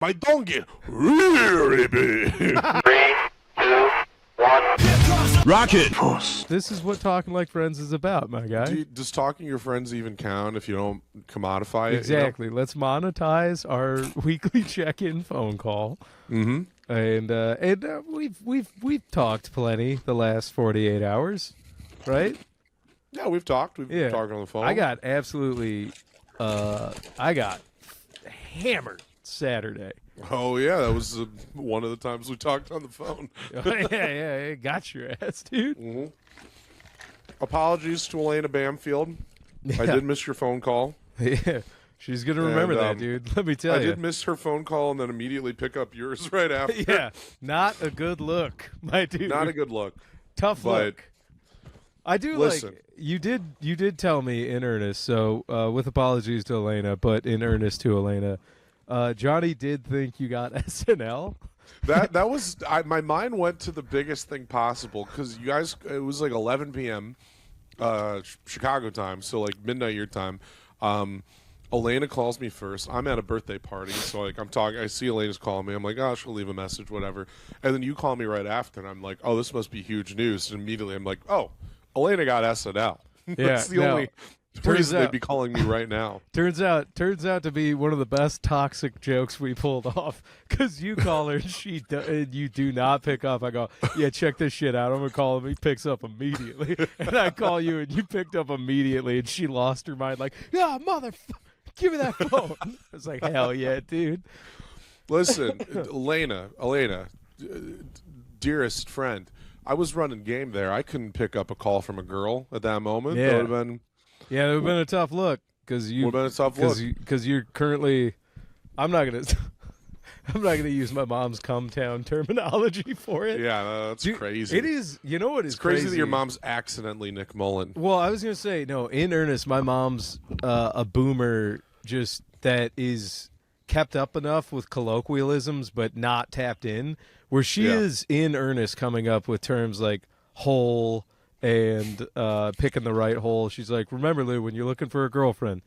My donkey really big. 3, 2, 1. Rocket. This is what Talking Like Friends is about, my guy. Does talking to your friends even count if you don't commodify it? Exactly. You know? Let's monetize our weekly check-in phone call. Mm-hmm. And we've talked plenty the last 48 hours, right? Yeah, we've talked. We've talked on the phone. I got absolutely, I got hammered Saturday. Oh yeah, that was one of the times we talked on the phone. yeah, got your ass, dude. Mm-hmm. Apologies to Elena Bamfield. Yeah. I did miss your phone call. Yeah, she's gonna remember that, dude. Let me tell you. I did miss her phone call and then immediately pick up yours right after. Yeah, not a good look, my dude. Not a good look. Tough look. I do listen. Like you did tell me in earnest. So with apologies to Elena, but in earnest to Elena. Johnny did think you got SNL. That was my mind went to the biggest thing possible because you guys. It was like 11 p.m. Chicago time, so like midnight your time. Elena calls me first. I'm at a birthday party, so like I'm talking. I see Elena's calling me. I'm like, oh, she'll leave a message, whatever. And then you call me right after, and I'm like, oh, this must be huge news. And immediately I'm like, oh, Elena got SNL. That's the only reason they'd be calling me right now. Turns out to be one of the best toxic jokes we pulled off because you call her and you do not pick up. I go, yeah, check this shit out. I'm gonna call him. He picks up immediately, and I call you and you picked up immediately, and she lost her mind. Like, yeah, motherfucker, give me that phone. I was like, hell yeah, dude. Listen, Elena, dearest friend. I was running game there. I couldn't pick up a call from a girl at that moment. Yeah. That would have been. Yeah, it would have been a tough look because you're currently. I'm not gonna use my mom's cum-town terminology for it. Yeah, that's crazy. It is. You know what is it's crazy that your mom's accidentally Nick Mullen. Well, I was gonna say no. In earnest, my mom's a boomer, just that is kept up enough with colloquialisms, but not tapped in. Where she is in earnest, coming up with terms like hole and picking the right hole. She's like, remember, Lou, when you're looking for a girlfriend,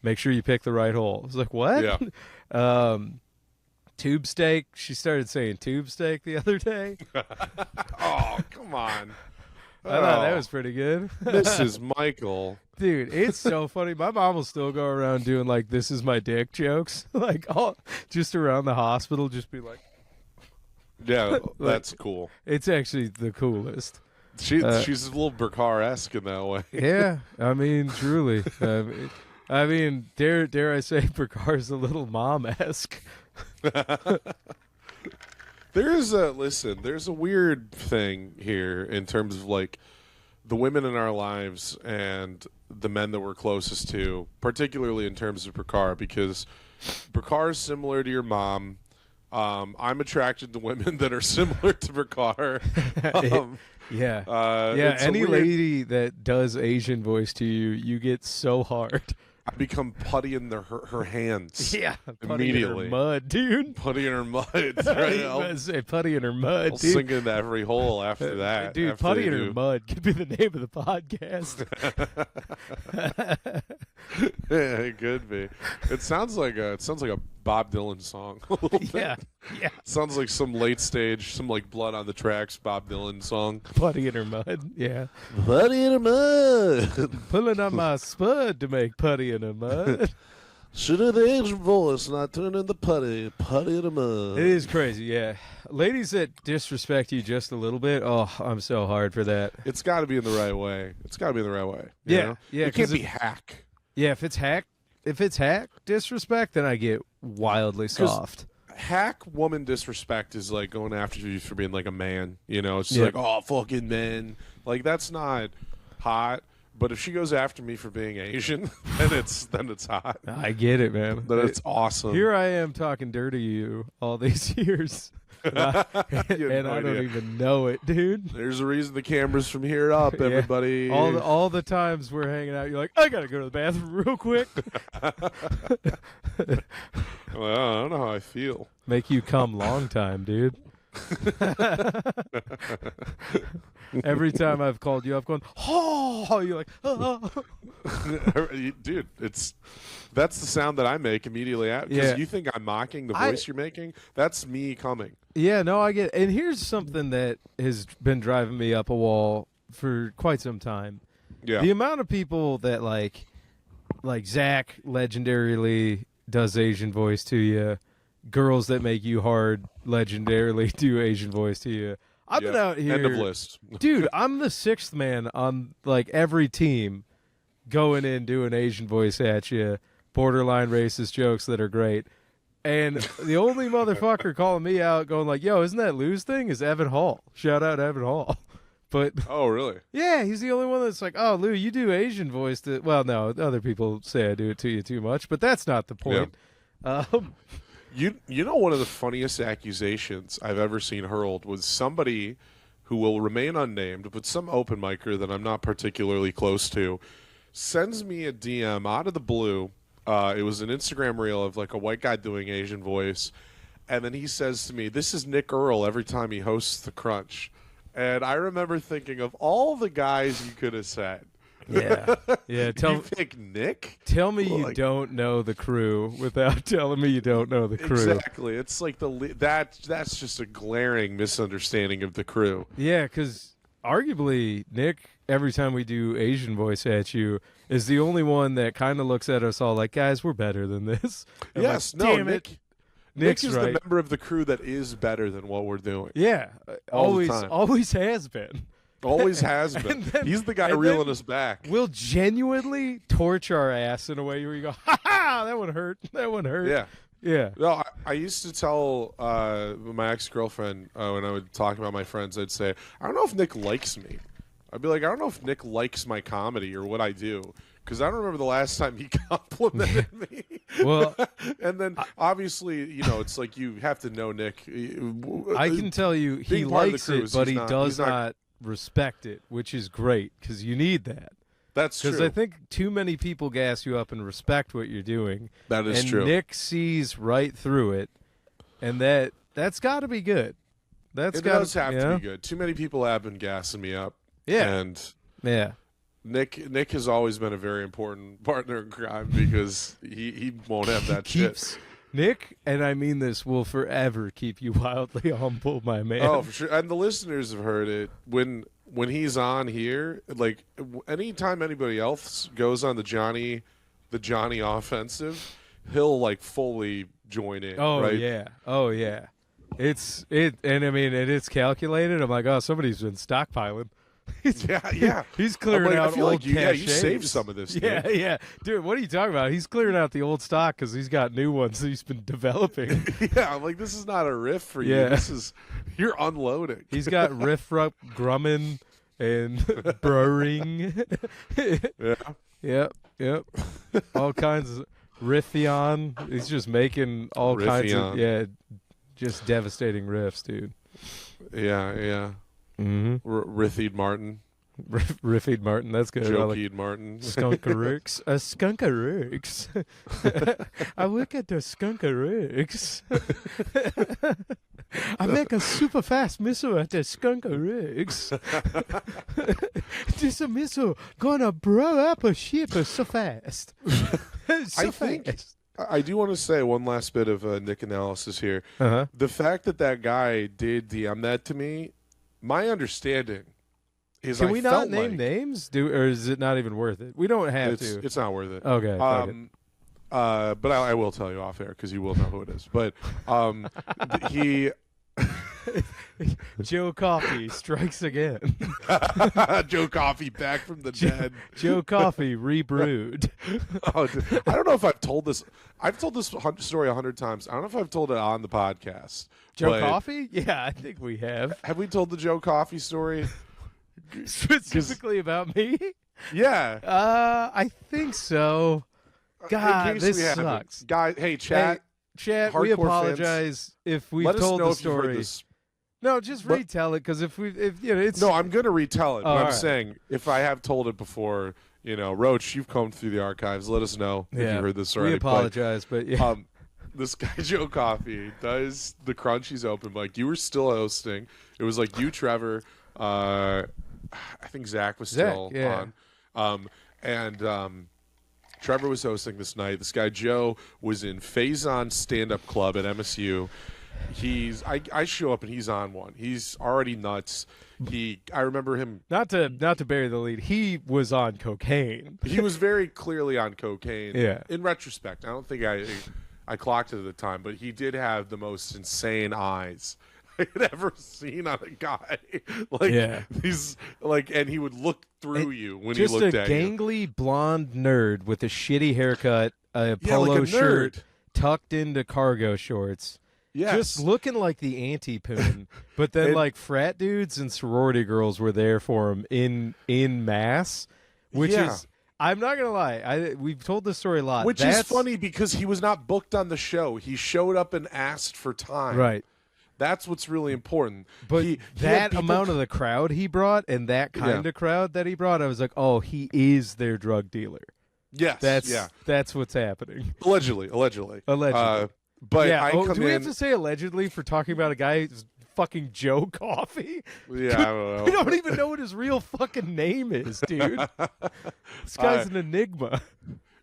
make sure you pick the right hole. I was like, what? Yeah. Tube steak. She started saying tube steak the other day. Oh, come on. I thought that was pretty good. Mrs. Michael. Dude, it's so funny. My mom will still go around doing like, this is my dick jokes. Like, just around the hospital, just be like. Yeah, that's cool. It's actually the coolest. She's a little Burkar-esque in that way. Yeah, I mean, truly. I mean, dare I say, Burkar's a little mom-esque. There's a weird thing here in terms of like the women in our lives and the men that we're closest to, particularly in terms of Burkar, because Burkar is similar to your mom. I'm attracted to women that are similar to Burkar. Any lady that does Asian voice to you, you get so hard. I become putty in her hands. Yeah, immediately. Putty in her mud, dude. Putty in her mud. Right? I'll say putty in her mud, I'll dude. sink into every hole after that. Dude, after putty in her mud could be the name of the podcast. Yeah, it could be. It sounds like a Bob Dylan song. A little bit. Yeah. Sounds like some late stage, some like Blood on the Tracks Bob Dylan song. Putty in her mud. Yeah. Putty in her mud. Pulling on my spud to make putty in her mud. Should have the Asian voice, and I turned into putty in the mud. It is crazy, yeah. Ladies that disrespect you just a little bit, oh, I'm so hard for that. It's got to be in the right way. Yeah, know? yeah. It can't be hack. Yeah, if it's hack disrespect, then I get wildly soft. Hack woman disrespect is like going after you for being like a man. You know, it's just like, oh, fucking men. Like, that's not hot. But if she goes after me for being Asian, then it's hot. I get it, man. Then it's awesome. Here I am talking dirty to you all these years. And I don't even know it, dude. There's a reason the camera's from here up, everybody. All the times we're hanging out, you're like, I gotta go to the bathroom real quick. Well, I don't know how I feel. Make you come long time, dude. Every time I've called you, I've gone, oh, you're like, oh. Dude, that's the sound that I make immediately after. Because you think I'm mocking the voice you're making? That's me coming. Yeah, no, I get it. And here's something that has been driving me up a wall for quite some time. Yeah. The amount of people that like Zach legendarily does Asian voice to you, girls that make you hard legendarily do Asian voice to you. I've been out here. End of list. Dude, I'm the sixth man on like every team going in doing Asian voice at you, borderline racist jokes that are great. And the only motherfucker calling me out going like, yo, isn't that Lou's thing? Is Evan Hall. Shout out Evan Hall. But oh, really? Yeah, he's the only one that's like, oh, Lou, you do Asian voice. Well, no, other people say I do it to you too much, but that's not the point. Yeah. You know, one of the funniest accusations I've ever seen hurled was somebody who will remain unnamed, but some open micer that I'm not particularly close to, sends me a DM out of the blue. It was an Instagram reel of like a white guy doing Asian voice, and then he says to me, "This is Nick Earl every time he hosts the Crunch." And I remember thinking of all the guys you could have said. Yeah. You pick Nick? Tell me you don't know the crew without telling me you don't know the crew. Exactly. It's like that's just a glaring misunderstanding of the crew. Yeah, because arguably Nick, every time we do Asian voice at you, is the only one that kind of looks at us all like, guys, we're better than this. And yes. like, damn it. Nick is right. the member of the crew that is better than what we're doing. Yeah. Always has been. Always has been. He's the guy reeling us back. We'll genuinely torch our ass in a way where you go, ha ha, that one hurt. That one hurt. Yeah. Yeah. No, I used to tell my ex-girlfriend when I would talk about my friends, I'd say, I don't know if Nick likes me. I'd be like, I don't know if Nick likes my comedy or what I do. Because I don't remember the last time he complimented me. Well, and then obviously, you know, it's like you have to know Nick. I can tell you he likes it, but he does not respect it, which is great because you need that. That's true. Because I think too many people gas you up and respect what you're doing. That is and true. Nick sees right through it, and that's got to be good. It does have to be good. Too many people have been gassing me up. Yeah. And yeah. Nick has always been a very important partner in crime because he won't have that shit. Nick, and I mean this, will forever keep you wildly humble, my man. Oh, for sure. And the listeners have heard it. When he's on here, like anytime anybody else goes on the Johnny offensive, he'll like fully join in. Oh, right? yeah. Oh, yeah. And I mean, it's calculated. I'm like, oh, somebody's been stockpiling. Yeah. He's clearing out I feel old like you caches. saved some of this. Dude. Yeah. Dude, what are you talking about? He's clearing out the old stock because he's got new ones that he's been developing. Yeah, I'm like, this is not a riff for you. Yeah. You're unloading. He's got riff grumming and brewing. Yeah. Yep. All kinds of riffion. He's just making all kinds of just devastating riffs, dude. Yeah. Mm-hmm. Rithied Martin. Riffied Martin, that's good. Jokied Martin. Skunkarooks. Skunkarooks. I work at the Skunkarooks. I make a super fast missile at the Skunkarooks. This a missile gonna blow up a ship so fast. I do want to say one last bit of Nick analysis here. Uh-huh. The fact that guy did DM that to me, my understanding is Can we not name names? Or is it not even worth it? We don't have to. It's not worth it. Okay. But I will tell you off air because you will know who it is. But he... Joe Coffey strikes again. Joe Coffey back from the dead. Joe Coffey rebrewed. Oh, dude. I don't know if I've told this. I've told this story 100 times. I don't know if I've told it on the podcast. Joe Coffey? Yeah, I think we have. Have we told the Joe Coffey story? Specifically about me? Yeah. I think so. God, this sucks. Guys, hey, chat. Chat, we apologize if we've told the story. No, just retell it because if it's no, I'm gonna retell it. But I'm right. saying if I have told it before, Roach, you've combed through the archives. Let us know if you heard this already. We apologize, but yeah. this guy Joe Coffey does the Crunchies open mic. You were still hosting. It was like you, Trevor. I think Zach was still on. Trevor was hosting this night. This guy Joe was in Faison stand-up club at MSU. I show up and he's on one. He's already nuts. I remember him not to bury the lead. He was on cocaine. He was very clearly on cocaine. Yeah. In retrospect, I don't think I clocked it at the time, but he did have the most insane eyes I had ever seen on a guy. He's like, and he would look through you when he looked at you. Just a gangly blonde nerd with a shitty haircut, a polo shirt tucked into cargo shorts. Yes. Just looking like the anti-poon, but then like frat dudes and sorority girls were there for him in mass, which is, I'm not gonna lie, we've told this story a lot. Which is funny because he was not booked on the show. He showed up and asked for time. Right. That's what's really important. But that amount of the crowd he brought and that kind of crowd that he brought, I was like, oh, he is their drug dealer. Yes. That's what's happening. Allegedly. But yeah. I come do we have in. to say allegedly for talking about a guy who's fucking Joe Coffey? Yeah, I don't know. We don't even know what his real fucking name is, dude. This guy's an enigma.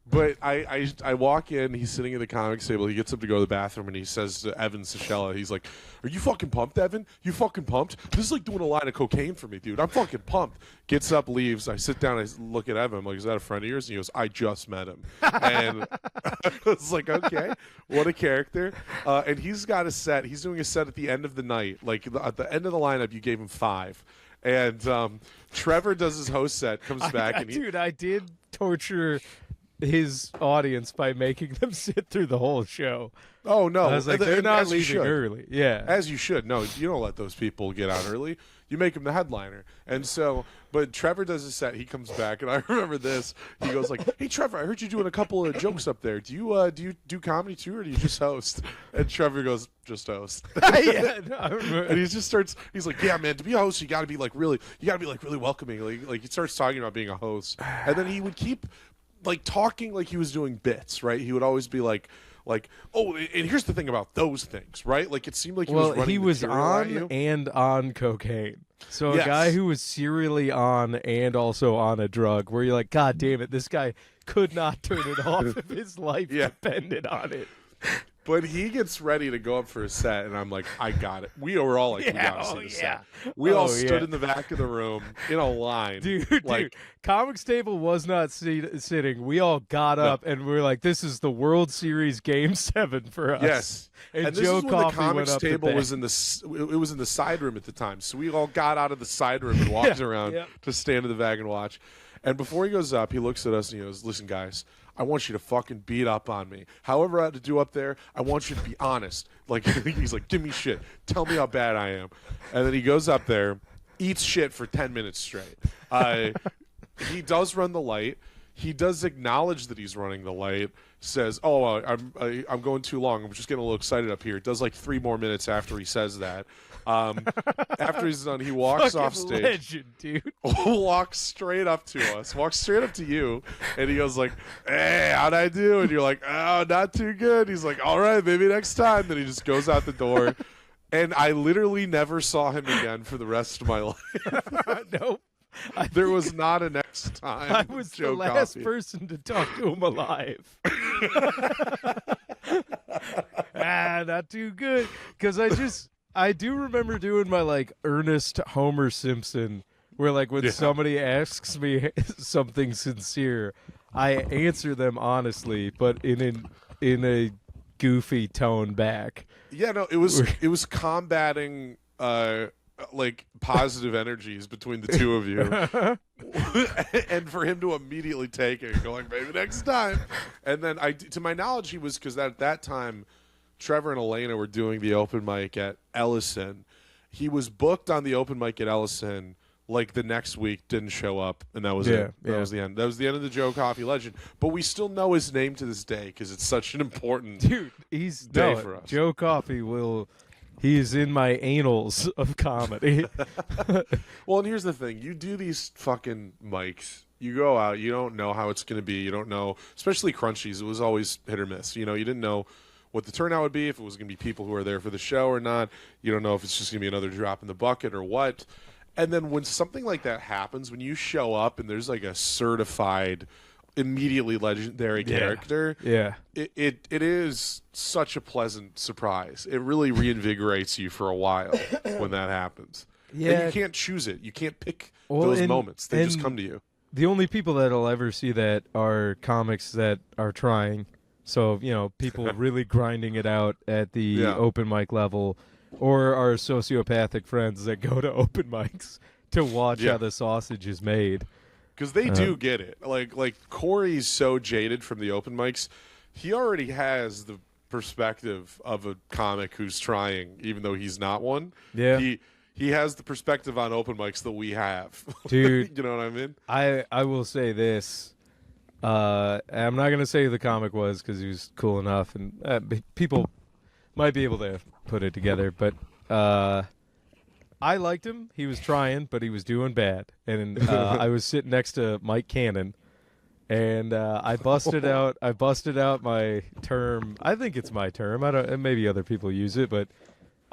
But I walk in, he's sitting at the comics table, he gets up to go to the bathroom, and he says to Evan Sechella, he's like, "Are you fucking pumped, Evan? You fucking pumped? This is like doing a line of cocaine for me, dude. I'm fucking pumped." Gets up, leaves. I sit down, I look at Evan, I'm like, "Is that a friend of yours?" And he goes, "I just met him." And I was like, okay, what a character. And he's got a set, he's doing a set at the end of the night. Like, at the end of the lineup, you gave him 5. And Trevor does his host set, comes back, and dude, I did torture his audience by making them sit through the whole show. Oh no! I was like, they're not leaving early. Yeah, as you should. No, you don't let those people get out early. You make him the headliner. And so, but Trevor does his set. He comes back, and I remember this. He goes like, "Hey, Trevor, I heard you doing a couple of jokes up there. Do you do comedy too, or do you just host?" And Trevor goes, "Just host." Yeah, no, I remember. And he just starts. He's like, "Yeah, man, to be a host, you got to be like really welcoming." Like he starts talking about being a host, and then he would keep like talking like he was doing bits, right? He would always be like, oh, and here's the thing about those things, right? Like it seemed like he was running he was on and on cocaine. So a guy who was serially on and also on a drug, where you're like, God damn it, this guy could not turn it off if his life depended on it. But he gets ready to go up for a set, and I'm like, I got it. We were all like, we got to see the set. We all stood in the back of the room in a line. Dude, Comics Table was not sitting. We all got up, and we were like, this is the World Series Game 7 for us. Yes. And this Joe is when Coffey the Comics went up Table was in the side room at the time. So we all got out of the side room and walked around to stand in the back and watch. And before he goes up, he looks at us and he goes, "Listen, guys, I want you to fucking beat up on me. However I had to do up there, I want you to be honest." Like he's like, "Give me shit. Tell me how bad I am." And then he goes up there, eats shit for 10 minutes straight. He does run the light. He does acknowledge that he's running the light. Says, "Oh, I'm going too long. I'm just getting a little excited up here." It does like 3 more minutes after he says that. After he's done, he walks off stage. Legend, dude. Walks straight up to us. Walks straight up to you, and he goes like, "Hey, how'd I do?" And you're like, "Oh, not too good." He's like, "All right, maybe next time." Then he just goes out the door, and I literally never saw him again for the rest of my life. Nope. There was not a next time. I was the last person to talk to him alive. Not too good. Because I do remember doing my like earnest Homer Simpson, where like when somebody asks me something sincere, I answer them honestly, but in a goofy tone back. Yeah, no, it was combating like positive energies between the two of you, and for him to immediately take it and go like, maybe next time. And then to my knowledge, he was, because at that time Trevor and Elena were doing the open mic at Ellison. He was booked on the open mic at Ellison. Like the next week, didn't show up, and that was it. That was the end. That was the end of the Joe Coffey legend. But we still know his name to this day because it's such an important day for us. Joe Coffey He's in my annals of comedy. Well, and here's the thing. You do these fucking mics. You go out. You don't know how it's going to be. You don't know. Especially Crunchies. It was always hit or miss. You know, you didn't know what the turnout would be, if it was going to be people who are there for the show or not. You don't know if it's just going to be another drop in the bucket or what. And then when something like that happens, when you show up and there's like a certified, immediately legendary character, it is such a pleasant surprise. It really reinvigorates you for a while when that happens. Yeah, and you can't choose it. You can't pick those moments. They just come to you. The only people that'll ever see that are comics that are trying. So, people really grinding it out at the open mic level, or our sociopathic friends that go to open mics to watch how the sausage is made. Because they do get it. Like Corey's so jaded from the open mics, he already has the perspective of a comic who's trying, even though he's not one. Yeah. He has the perspective on open mics that we have. Dude. You know what I mean? I will say this. I'm not going to say who the comic was because he was cool enough, and people might be able to put it together, but I liked him. He was trying, but he was doing bad. And I was sitting next to Mike Cannon, and I busted out my term. I think it's my term. And maybe other people use it, but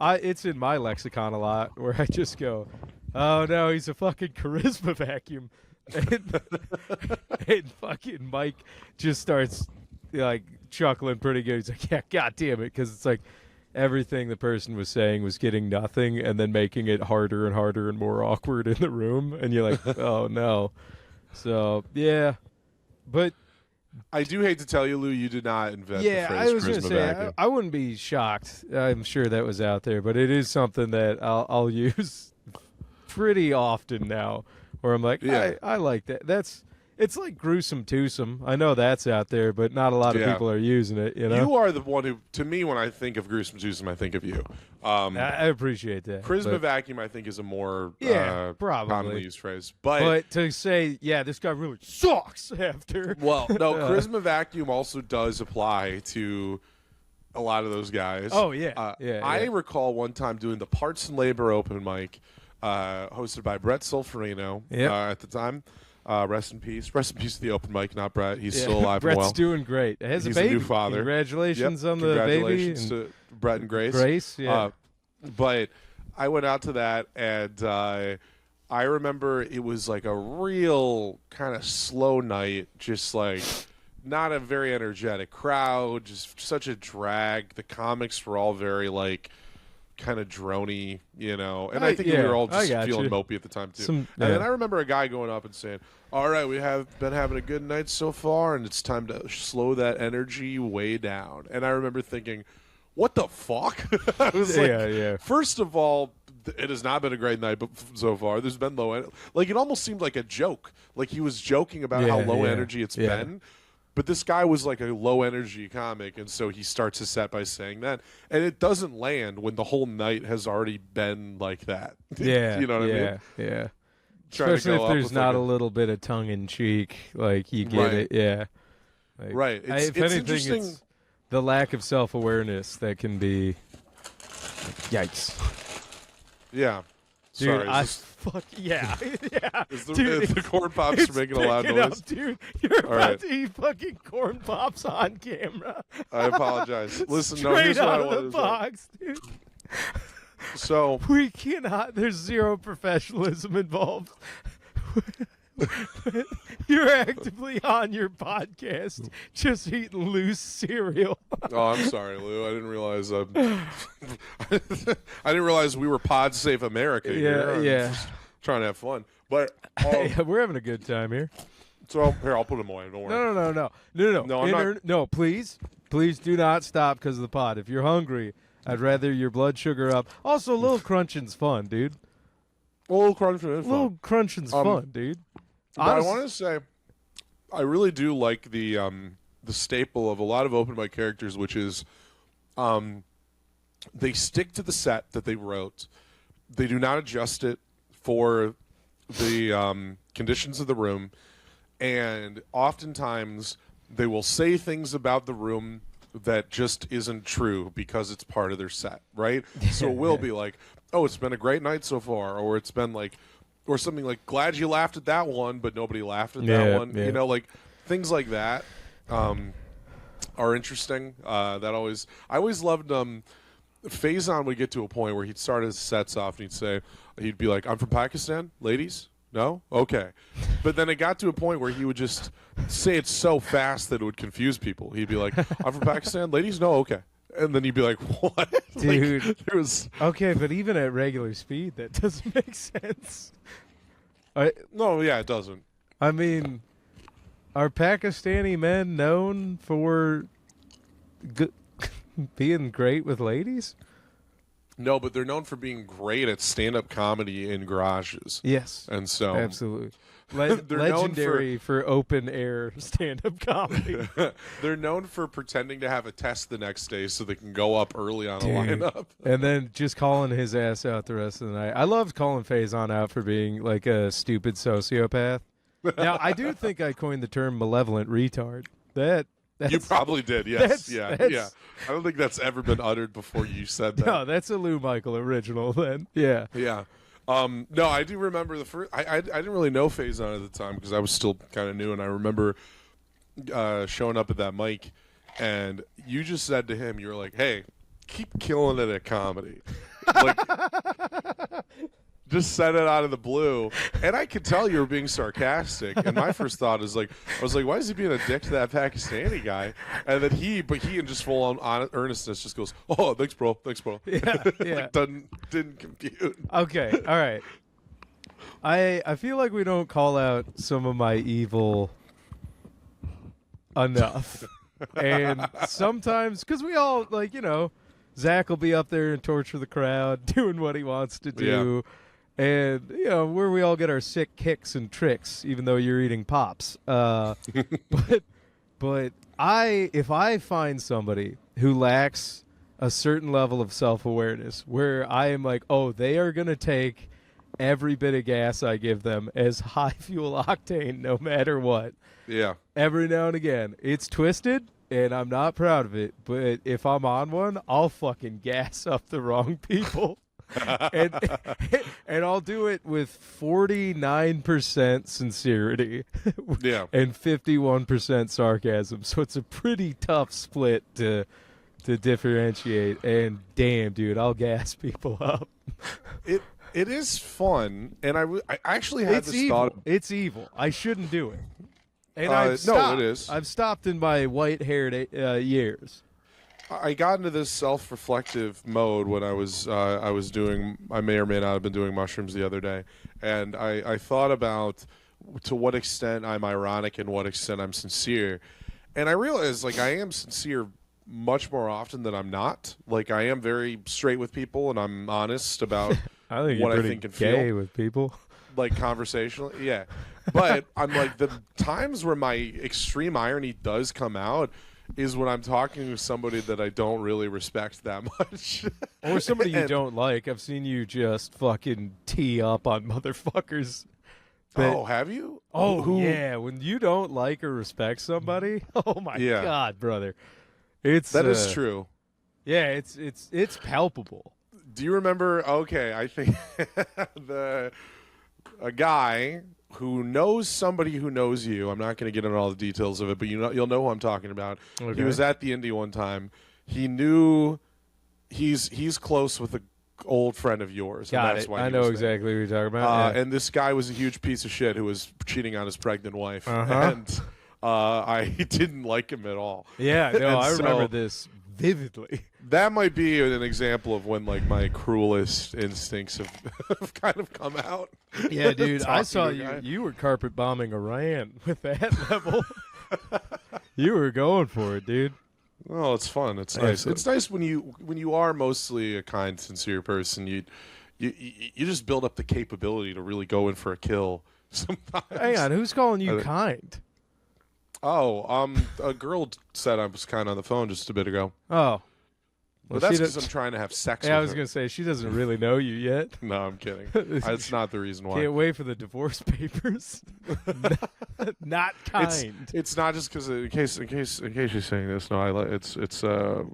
it's in my lexicon a lot where I just go, "Oh no, he's a fucking charisma vacuum," and fucking Mike just starts like chuckling pretty good. He's like, "Yeah, god damn it," because it's like everything the person was saying was getting nothing and then making it harder and harder and more awkward in the room, and you're like, "Oh no." So yeah, but I do hate to tell you, Lou, you did not invent the phrase I was going to charisma say, vacuum. I wouldn't be shocked. I'm sure that was out there, but it is something that I'll use pretty often now, where I'm like, I like that. It's like gruesome twosome. I know that's out there, but not a lot of people are using it. You are the one who, to me, when I think of gruesome twosome, I think of you. I appreciate that. Charisma vacuum, I think, is a more probably commonly used phrase. But to say, this guy really sucks after. Well, no, charisma vacuum also does apply to a lot of those guys. Oh, yeah. I recall one time doing the Parts and Labor open mic hosted by Brett Solferino at the time. Rest in peace. Rest in peace to the open mic, not Brett. He's still alive and well. Brett's doing great. He's a baby. new father. Congratulations on the Congratulations baby. to Brett and Grace. Grace, yeah. But I went out to that, and I remember it was like a real kind of slow night, just like not a very energetic crowd, just such a drag. The comics were all very like kind of drony, and I think we were all just feeling mopey at the time too. And then I remember a guy going up and saying, "All right, we have been having a good night so far, and it's time to slow that energy way down." And I remember thinking, what the fuck? I was like, first of all, it has not been a great night so far. There's been low energy. Like, it almost seemed like a joke. Like he was joking about how low energy it's been. But this guy was like a low-energy comic, and so he starts his set by saying that. And it doesn't land when the whole night has already been like that. Yeah. You know what I mean? Yeah. Trying Especially to if there's not a little bit of tongue-in-cheek. Like, you get it. Yeah. Like, right. If anything, it's the lack of self-awareness that can be... Yikes. Yeah. Dude, Sorry. Fuck yeah. Yeah. Is Dude, the corn pops making a loud noise? Up, dude. You're about to eat fucking corn pops on camera. I apologize. Listen, Straight here's what I out wanted of the to say. box, dude. So we cannot. There's zero professionalism involved. You're actively on your podcast, just eating loose cereal. Oh, I'm sorry, Lou. I didn't realize. I didn't realize we were Pod Save America. Here. Just trying to have fun, but we're having a good time here. So here, I'll put them away. Don't worry. No. I'm not. No, please do not stop because of the pod. If you're hungry, I'd rather your blood sugar up. Also, a little crunching's fun, dude. A little crunching is fun. A little crunching's fun, dude. But I want to say, I really do like the staple of a lot of open mic characters, which is they stick to the set that they wrote. They do not adjust it for the conditions of the room, and oftentimes they will say things about the room that just isn't true because it's part of their set, right? So it will be like, oh, it's been a great night so far, or it's been like, or something like, glad you laughed at that one, but nobody laughed at that one. Yeah. Like things like that are interesting. I always loved Faison would get to a point where he'd start his sets off and he'd be like, "I'm from Pakistan, ladies." No? Okay. But then it got to a point where he would just say it so fast that it would confuse people. He'd be like, "I'm from Pakistan, ladies." No? Okay. And then you'd be like, "What?" Dude. Like, there was Okay, but even at regular speed, that doesn't make sense. no, yeah, it doesn't. I mean, are Pakistani men known for being great with ladies? No, but they're known for being great at stand-up comedy in garages. Yes, And so absolutely. They're known Legendary for open air stand-up comedy. they're known for pretending to have a test the next day so they can go up early on a Dude. lineup. And then just calling his ass out the rest of the night. I loved calling Faison out for being like a stupid sociopath. Now, I do think I coined the term malevolent retard. That's, You probably did, yes. that's- Yeah. I don't think that's ever been uttered before you said that. no, that's a Lou Michael original then. Yeah. Yeah. No, I do remember the first. I didn't really know Faison at the time because I was still kind of new, and I remember showing up at that mic, and you just said to him, "You were like, hey, keep killing it at comedy." Like, just said it out of the blue, and I could tell you were being sarcastic. And my first thought is like, I was like, why is he being a dick to that Pakistani guy? And then he in just full on earnestness just goes, "Oh, thanks, bro. Yeah. Yeah. Like, didn't compute. Okay. All right. I feel like we don't call out some of my evil enough. And sometimes, because we all, like, Zach will be up there and torture the crowd, doing what he wants to do. And, where we all get our sick kicks and tricks, even though you're eating Pops. But if I find somebody who lacks a certain level of self-awareness, where I am like, oh, they are going to take every bit of gas I give them as high fuel octane no matter what. Yeah. Every now and again. It's twisted, and I'm not proud of it, but if I'm on one, I'll fucking gas up the wrong people. and I'll do it with 49% sincerity Yeah. and 51% sarcasm. So it's a pretty tough split to differentiate. And damn, dude, I'll gas people up. It is fun, and I actually had this evil. thought. It's evil. I shouldn't do it. And No, it is. I've stopped in my white-haired years. I got into this self-reflective mode when I was doing. I may or may not have been doing mushrooms the other day, and I thought about to what extent I'm ironic and what extent I'm sincere, and I realized like I am sincere much more often than I'm not. Like I am very straight with people, and I'm honest about I think what you're I pretty think and gay feel. with people. Like conversationally, yeah. But I'm like the times where my extreme irony does come out is when I'm talking to somebody that I don't really respect that much. Or somebody you And- don't like. I've seen you just fucking tee up on motherfuckers. that- Oh, have you? Oh, Who? yeah. When you don't like or respect somebody, oh my Yeah. God, brher. It's That is true. Yeah, it's palpable. Do you remember? Okay, I think a guy who knows somebody who knows you. I'm not going to get into all the details of it, but you'll know who I'm talking about. Okay. He was at the Indy one time. He knew he's close with an old friend of yours. Got and that's it. Why I he know was exactly what you're talking about. Yeah. And this guy was a huge piece of shit who was cheating on his pregnant wife, Uh-huh. and I didn't like him at all. Yeah, no, And I so- remember this vividly. That might be an example of when like my cruelest instincts have kind of come out. Yeah, dude, I Talking saw to a you. guy. You were carpet bombing Iran with that level. You were going for it, dude. Oh, it's fun. It's nice. Excellent. It's nice when you are mostly a kind, sincere person. You just build up the capability to really go in for a kill. Sometimes. Hang on, who's calling you kind? Oh, a girl said I was kind on the phone just a bit ago. Oh, But well, that's she because does- I'm trying to have sex Yeah, I with was her. gonna say she doesn't really know you yet. No, I'm kidding. That's not the reason why. Can't wait for the divorce papers. Not kind. It's not just because in case you're saying this. No, it's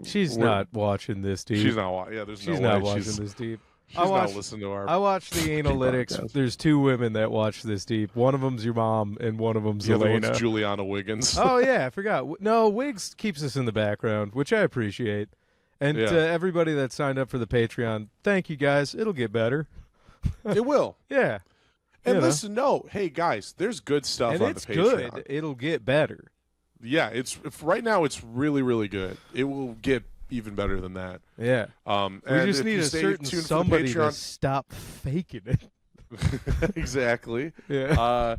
She's we're- not watching this deep. She's not. Yeah, there's She's no not way. watching this deep. She's not listening to our. I watch the analytics. podcast. There's 2 women that watch this deep. One of them's your mom, and one of them's The other Elena. one's Juliana Wiggins. Oh yeah, I forgot. No, Wiggs keeps us in the background, which I appreciate. And Yeah. everybody that signed up for the Patreon, thank you guys. It'll get better. It will. Yeah. And You know. listen, no, hey guys, there's good stuff And on it's the Patreon. good. It'll get better. Yeah, right now it's really, really good. It will get even better than that. Yeah. And We just if need you a stay certain tuned for the somebody to Patreon- stop faking it. exactly. Yeah.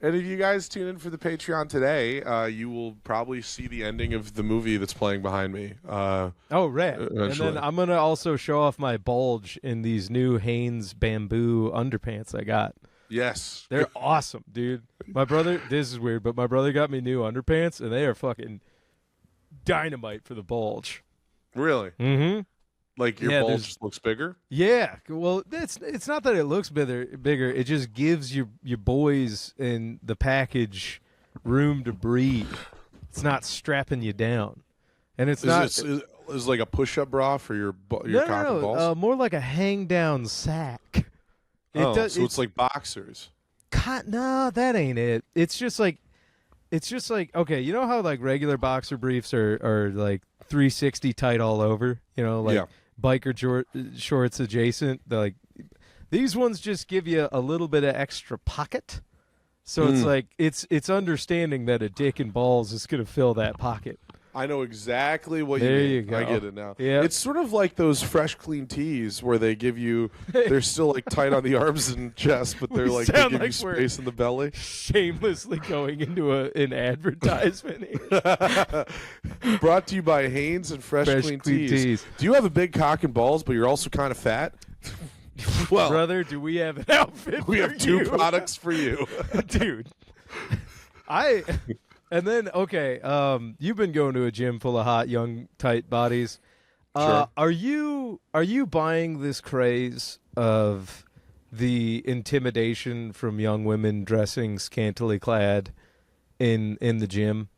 And if you guys tune in for the Patreon today, you will probably see the ending of the movie that's playing behind me. Oh, rad. And eventually. then I'm going to also show off my bulge in these new Hanes bamboo underpants I got. Yes. They're awesome, dude. My brother, this is weird, but my brother got me new underpants, and they are fucking dynamite for the bulge. Really? Mm-hmm. Like your bulge just looks bigger? Yeah. Well, it's not that it looks bigger. It just gives your boys in the package room to breathe. It's not strapping you down. And it's Is like a push-up bra for your cock and balls? more like a hang-down sack. So it's like boxers. No, that ain't it. It's just like okay, you know how like regular boxer briefs are like 360 tight all over, you know, like biker shorts adjacent. They're like these ones just give you a little bit of extra pocket. So it's like it's understanding that a dick and balls is going to fill that pocket. I know exactly what There you mean. you go. I get it now. Yep. It's sort of like those fresh, clean tees where they give you, they're still like tight on the arms and chest, but they're like, they sound give you like we're- space in the belly. Shamelessly going into an advertisement here. Brought to you by Hanes and Fresh, Clean Tees. Do you have a big cock and balls, but you're also kind of fat? Well, Brother, do we have an outfit we for have 2 you? products for you. Dude. And then you've been going to a gym full of hot young tight bodies. Sure. Are you buying this craze of the intimidation from young women dressing scantily clad in the gym?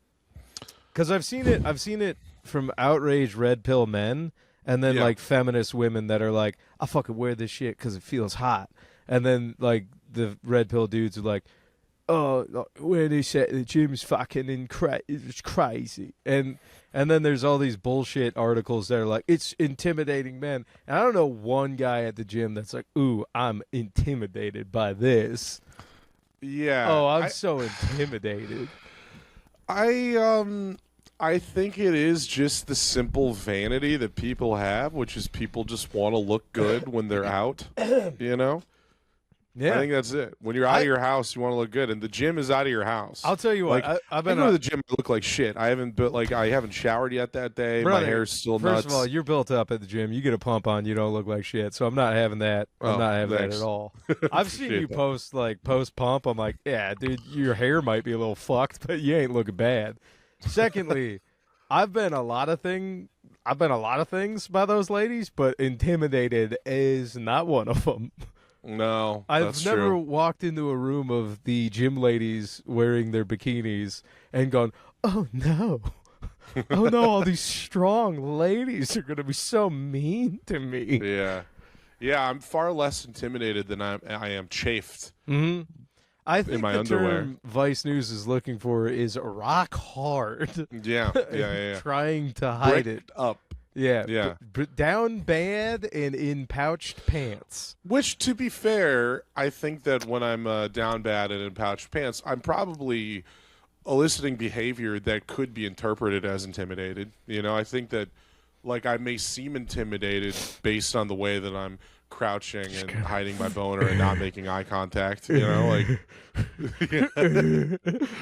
Cuz I've seen it from outraged red pill men and then like feminist women that are like, I fucking wear this shit cuz it feels hot. And then like the red pill dudes are like, oh, where they say the gym's fucking it's crazy. And then there's all these bullshit articles that are like, it's intimidating men. And I don't know one guy at the gym that's like, ooh, I'm intimidated by this. Yeah. Oh, I'm so intimidated. I think it is just the simple vanity that people have, which is people just want to look good when they're out, you know? Yeah. I think that's it. When you're out of your house, you want to look good, and the gym is out of your house. I'll tell you what, Like, I've I been go to the gym, I look like shit. I haven't showered yet that day. Brother, My hair's still First nuts. of all, you're built up at the gym. You get a pump on, you don't look like shit. So I'm not having that. I'm Oh, not having thanks. that at all. I've seen you Appreciate post pump. I'm like, yeah, dude, your hair might be a little fucked, but you ain't looking bad. Secondly, I've been a lot of things by those ladies, but intimidated is not one of them. No, I've that's never true. walked into a room of the gym ladies wearing their bikinis and gone, oh no. Oh no, all these strong ladies are going to be so mean to me. Yeah, I'm far less intimidated than I am chafed. Mm-hmm. I think my the underwear. term Vice News is looking for is rock hard. Yeah. Trying to hide Break it. up. Yeah. Down bad and in pouched pants. Which, to be fair, I think that when I'm down bad and in pouched pants, I'm probably eliciting behavior that could be interpreted as intimidated. You know, I think that, like, I may seem intimidated based on the way that I'm crouching and hiding my boner and not making eye contact. You know, like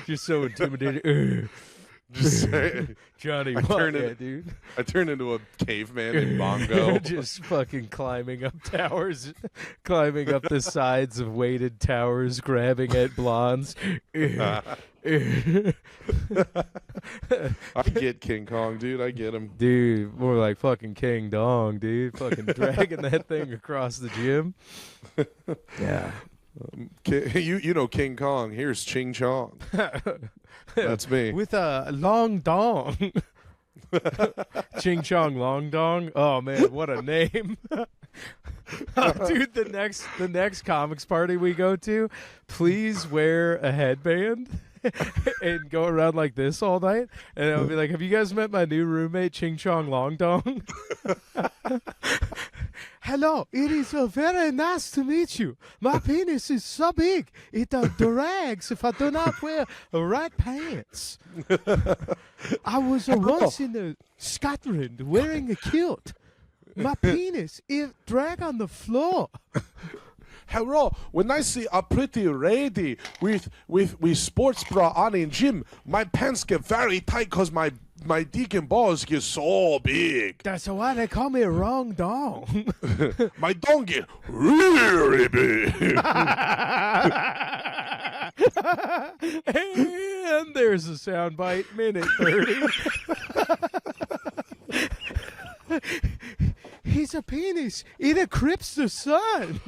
Just so intimidated. just saying. Johnny, I what? turned Yeah, it- dude. I turn into a caveman in Bongo. Just fucking climbing up towers, climbing up the sides of weighted towers, grabbing at blondes. I get King Kong, dude. I get him. Dude, more like fucking King Dong, dude. Fucking dragging that thing across the gym. Yeah. You know King Kong. Here's Ching Chong. That's me. With a long dong. Ching Chong Long Dong. Oh man, what a name. Dude, the next comics party we go to, please wear a headband and go around like this all night. And I'll be like, have you guys met my new roommate, Ching, Chong, Long Dong? Hello, it is very nice to meet you. My penis is so big, it drags if I do not wear right pants. I was once in Scotland wearing a kilt. My penis, it drag on the floor. Hello, when I see a pretty lady with sports bra on in gym, my pants get very tight because my dick and balls get so big. That's why they call me Wrong Dong. My dong get really big. And there's a soundbite, minute 30. He's a penis. It eclipses the sun.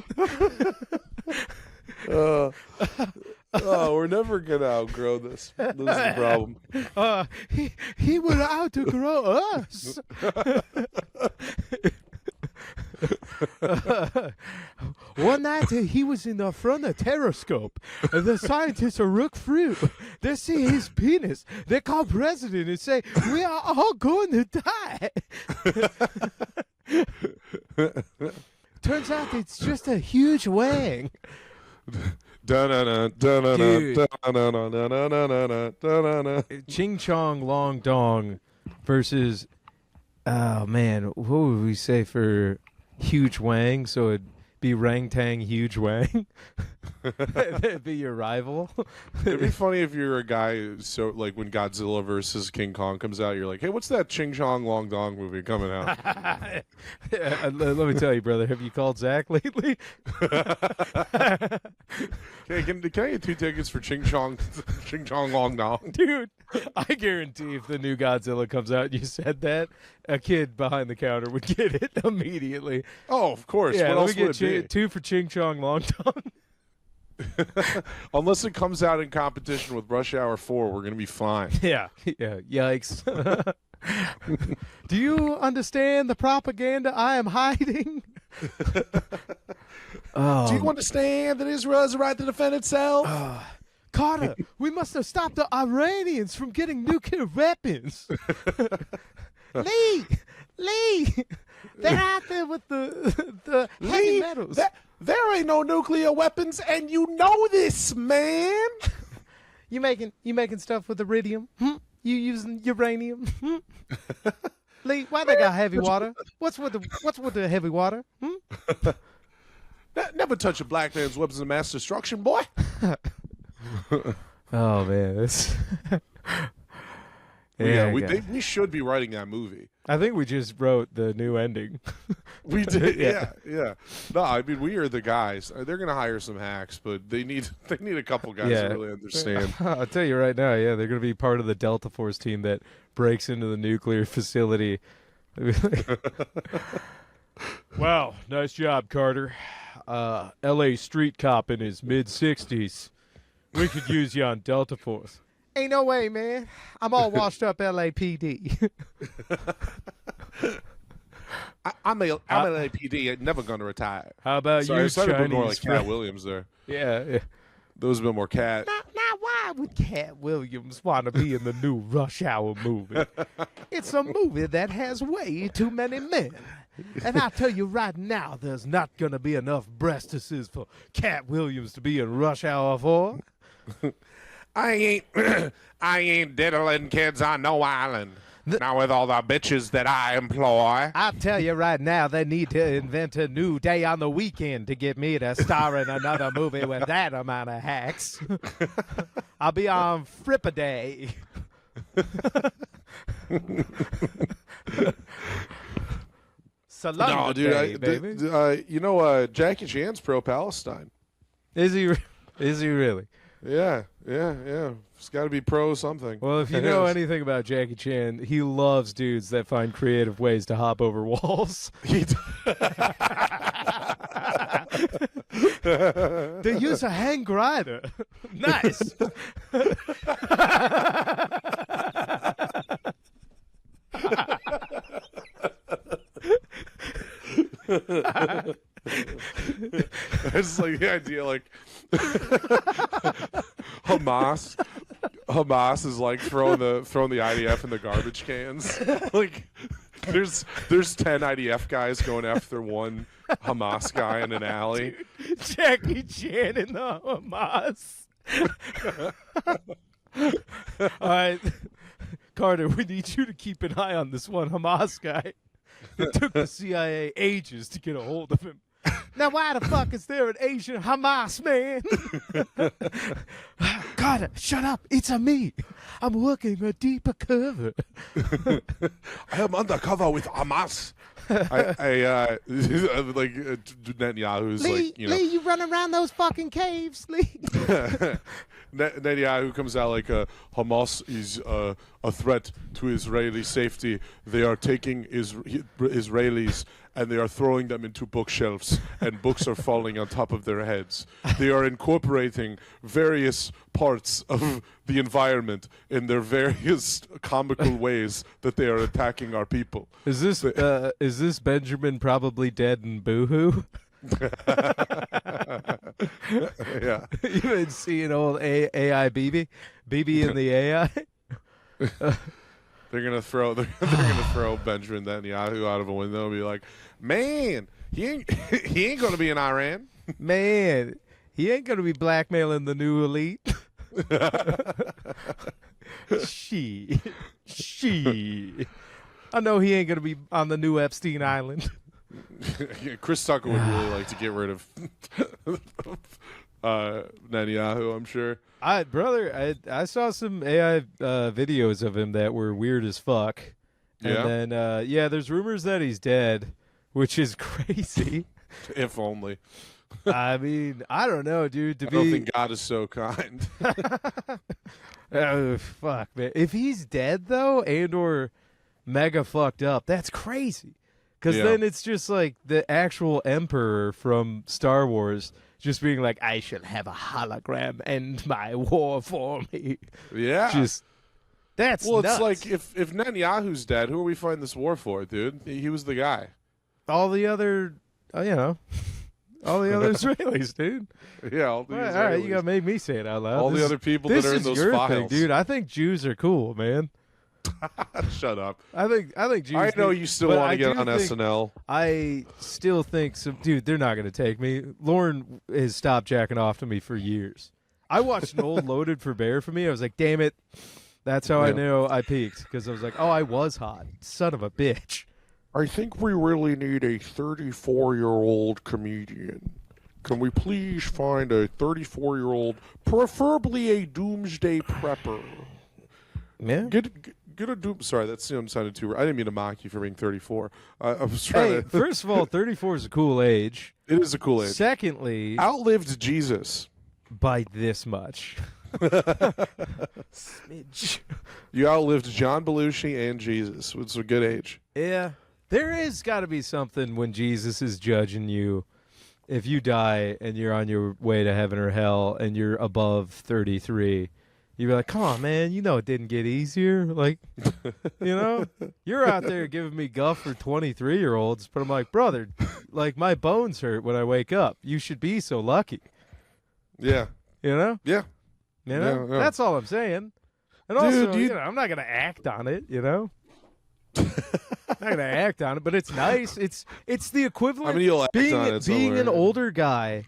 We're never gonna outgrow this. This is the problem. He will outgrow us. One night he was in the front of telescope. The scientists look through. They see his penis. They call president and say, "We are all going to die." Turns out it's just a huge wang. Ching Chong Long Dong versus, oh man, what would we say for huge wang? So it'd be Rang Tang Huge Wang. That'd be your rival. It'd be funny if you're a guy so like when Godzilla versus King Kong comes out, you're like, hey, what's that Ching Chong Long Dong movie coming out? Let me tell you, brother, have you called Zach lately? Hey, can I get 2 tickets for Ching Chong Long Dong? Dude, I guarantee if the new Godzilla comes out and you said that, a kid behind the counter would get it immediately. Oh, of course. Yeah, what else would it be? 2 for Ching Chong Long Dong. Unless it comes out in competition with Rush Hour 4, we're going to be fine. Yeah. Yikes. Do you understand the propaganda I am hiding? Do you understand that Israel has a right to defend itself? Carter, we must have stopped the Iranians from getting nuclear weapons. Lee, they're out there with the heavy metals. There ain't no nuclear weapons, and you know this, man. You making stuff with iridium? You using uranium? Lee, why they got heavy water? What's with the heavy water? Never touch a black man's weapons of mass destruction, boy. Oh man, it's we should be writing that movie. I think we just wrote the new ending. We did, yeah. No, I mean we are the guys. They're gonna hire some hacks, but they need a couple guys to really understand. I'll tell you right now, they're gonna be part of the Delta Force team that breaks into the nuclear facility. Wow, nice job, Carter. L.A. street cop in his mid-60s. We could use you on Delta Force. Ain't no way, man. I'm all washed up LAPD. I'm LAPD. Never going to retire. How about you, Chinese more like Cat Williams there. Yeah. Those have been more Cat. Now, why would Cat Williams want to be in the new Rush Hour movie? It's a movie that has way too many men. And I'll tell you right now, there's not going to be enough breastises for Cat Williams to be in Rush Hour 4. I ain't diddling kids on no island. Now with all the bitches that I employ. I'll tell you right now, they need to invent a new day on the weekend to get me to star in another movie with that amount of hacks. I'll be on Frippaday. No, dude, baby. Jackie Chan's pro-Palestine. Is he really? Yeah. It's got to be pro something. Well, if you know anything about Jackie Chan, he loves dudes that find creative ways to hop over walls. They use a hang glider. Nice. It's like the idea, like Hamas is like throwing the IDF in the garbage cans. Like there's 10 IDF guys going after one Hamas guy in an alley. Dude, Jackie Chan in the Hamas. All right, Carter, we need you to keep an eye on this one Hamas guy. It took the CIA ages to get a hold of him. Now, why the fuck is there an Asian Hamas man? Carter, shut up. It's a me. I'm working a deeper cover. I am undercover with Hamas. I like Netanyahu's Lee, Lee, you run around those fucking caves, Lee. Netanyahu comes out like Hamas is a threat to Israeli safety. They are taking Israelis and they are throwing them into bookshelves, and books are falling on top of their heads. They are incorporating various parts of the environment in their various comical ways that they are attacking our people. Is this Benjamin probably dead and boohoo? Yeah. You been seeing old AI Bibi? Bibi and the AI? They're gonna throw Benjamin Netanyahu out of a window and be like, "Man, he ain't gonna be in Iran. Man, he ain't gonna be blackmailing the new elite." She. I know he ain't gonna be on the new Epstein Island. Chris Tucker would really like to get rid of Netanyahu, I'm sure. I saw some AI videos of him that were weird as fuck. Yeah? And then, there's rumors that he's dead, which is crazy. If only. I mean, I don't know, dude. I don't think God is so kind. Oh, fuck, man. If he's dead, though, and or mega fucked up, that's crazy. Because then it's just like the actual Emperor from Star Wars just being like, I shall have a hologram end my war for me. Yeah. That's well, nuts. it's like if Netanyahu's dead, who are we fighting this war for, dude? He was the guy. All the other, all the other Israelis, dude. Yeah, all the All right, you got to make me say it out loud. All the other people that are in those your files. thing, dude. I think Jews are cool, man. Shut up. I think Jews. I know you still want to get on SNL. I still think dude, they're not going to take me. Lauren has stopped jacking off to me for years. I watched an old Loaded for Bear for me. I was like, damn it. That's how I knew I peaked, because I was like, oh, I was hot. Son of a bitch. I think we really need a 34-year-old comedian. Can we please find a 34-year-old, preferably a doomsday prepper? Yeah. Get a doom. Sorry, that sounded too. I didn't mean to mock you for being 34. I was trying to. First of all, 34 is a cool age. It is a cool age. Secondly, outlived Jesus by this much. Smidge. You outlived John Belushi and Jesus. It's a good age. Yeah. There is got to be something when Jesus is judging you. If you die and you're on your way to heaven or hell and you're above 33, you'd be like, come on, man, you know it didn't get easier. Like, you're out there giving me guff for 23-year-olds, but I'm like, brother, like my bones hurt when I wake up. You should be so lucky. Yeah. You know? Yeah. Yeah. That's all I'm saying. And also, I'm not going to act on it, not gonna act on it, but it's nice. It's the equivalent. I mean, you'll act on it being somewhere. an older guy,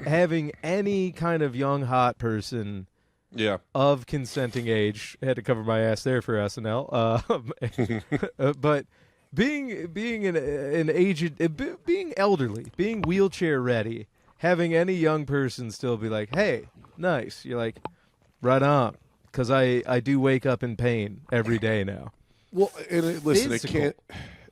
having any kind of young hot person, of consenting age. I had to cover my ass there for SNL. But being an aged, being elderly, being wheelchair ready, having any young person still be like, hey, nice. You're like, right on, because I do wake up in pain every day now. Well, and listen,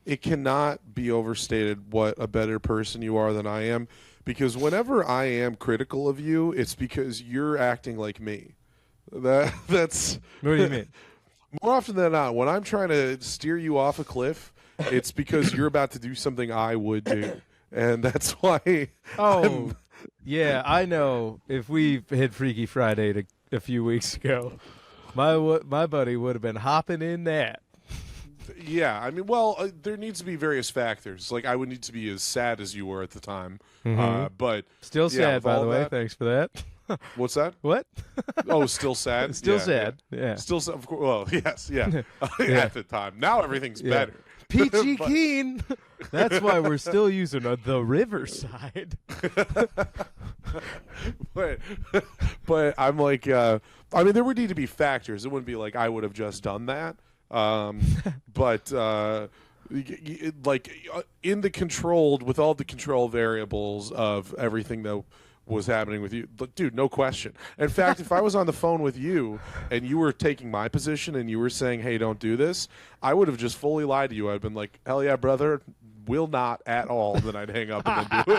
it cannot be overstated what a better person you are than I am, because whenever I am critical of you, it's because you're acting like me. That's what do you mean? More often than not, when I'm trying to steer you off a cliff, it's because you're about to do something I would do, and that's why. Oh, yeah, I know. If we hit Freaky Friday a few weeks ago, my buddy would have been hopping in that. Yeah, I mean, well, there needs to be various factors. Like, I would need to be as sad as you were at the time, but Still yeah, sad, with by all the way. that- Thanks for that. What's that? What? Oh, still sad. Still Yeah, sad. Yeah. Yeah. Still sad. Of course. Well, yes, yeah. Yeah. At the time, now everything's Yeah. better. Peachy But- keen. That's why we're still using the riverside. but I'm like, I mean, there would need to be factors. It wouldn't be like I would have just done that. But in the controlled, with all the control variables of everything that was happening with you, dude, no question. In fact, if I was on the phone with you and you were taking my position and you were saying, "Hey, don't do this," I would have just fully lied to you. I'd been like, "Hell yeah, brother." Will not at all. Then I'd hang up and then do